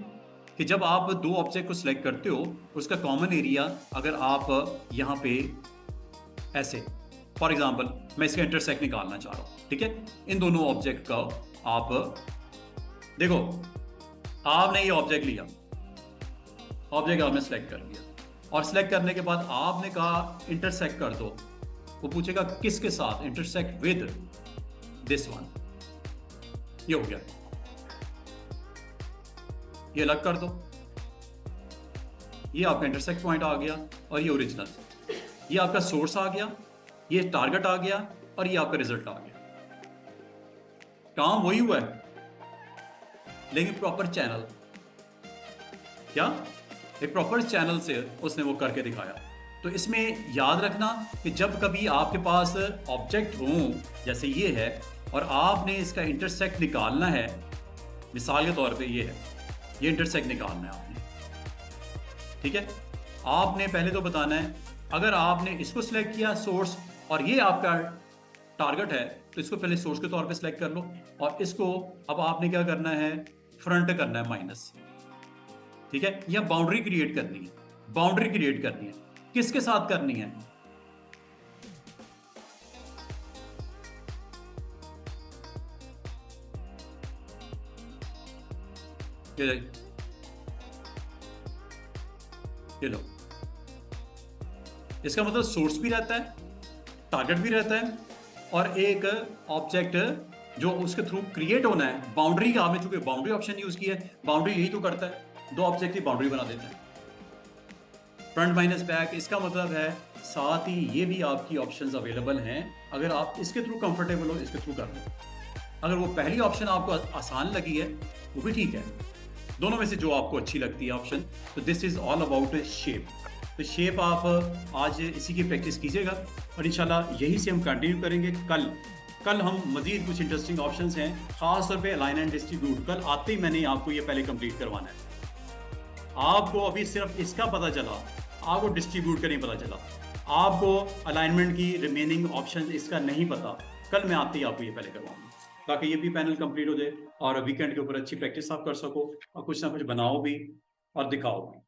कि जब आप दो ऑब्जेक्ट को सिलेक्ट करते हो उसका कॉमन एरिया अगर आप यहां पे ऐसे, फॉर एग्जांपल मैं इसका इंटरसेक्ट निकालना चाह रहा हूं, ठीक है, इन दोनों ऑब्जेक्ट का आप देखो, आपने ये ऑब्जेक्ट लिया, ऑब्जेक्ट आपने सिलेक्ट कर लिया और सिलेक्ट करने के बाद आपने कहा इंटरसेक्ट कर दो, वो पूछेगा किसके साथ? Intersect with this one. ये हो गया, ये अलग कर दो, ये आपका इंटरसेक्ट पॉइंट आ गया और ये ओरिजिनल, ये आपका सोर्स आ गया, ये टारगेट आ गया और ये आपका रिजल्ट आ गया। काम वही हुआ है लेकिन प्रॉपर चैनल, क्या एक प्रॉपर चैनल से उसने वो करके दिखाया। तो इसमें याद रखना कि जब कभी आपके पास ऑब्जेक्ट हो जैसे ये है और आपने इसका इंटरसेक्ट निकालना है, मिसाल के तौर पे ये है, ये इंटरसेक्ट निकालना है आपने, ठीक है, आपने पहले तो बताना है अगर आपने इसको सिलेक्ट किया सोर्स और ये आपका टारगेट है तो इसको पहले सोर्स के तौर पे सिलेक्ट कर लो और इसको अब आपने क्या करना है? फ्रंट करना है माइनस, ठीक है, या बाउंड्री क्रिएट करनी है, बाउंड्री क्रिएट करनी है, किसके साथ करनी है? ये लो, इसका मतलब सोर्स भी रहता है, टारगेट भी रहता है और एक ऑब्जेक्ट जो उसके थ्रू क्रिएट होना है। बाउंड्री का आपने चूंकि बाउंड्री ऑप्शन यूज किया है, बाउंड्री यही तो करता है, दो ऑब्जेक्ट की बाउंड्री बना देता है, फ्रंट माइनस बैक। इसका मतलब है साथ ही ये भी आपकी ऑप्शंस अवेलेबल हैं, अगर आप इसके थ्रू कंफर्टेबल हो इसके थ्रू कर लो। अगर वो पहली ऑप्शन आपको आसान लगी है वो भी ठीक है, दोनों में से जो आपको अच्छी लगती है ऑप्शन। तो this is all about shape. तो शेप आप आज इसी की प्रैक्टिस कीजिएगा और इंशाल्लाह यही से हम कंटिन्यू करेंगे। कल हम मजीद कुछ इंटरेस्टिंग ऑप्शंस हैं, खास तौर पे अलाइन एंड डिस्ट्रीब्यूट। कल आते ही मैंने आपको ये पहले कंप्लीट करवाना है। आपको अभी सिर्फ इसका पता चला, आपको डिस्ट्रीब्यूट का नहीं पता चला, आपको अलाइनमेंट की रिमेनिंग ऑप्शन इसका नहीं पता। कल मैं आते ही आपको ये पहले करवाऊंगा ताकि ये भी पैनल कंप्लीट हो जाए और वीकेंड के ऊपर अच्छी प्रैक्टिस आप कर सको और कुछ ना कुछ बनाओ भी और दिखाओ भी।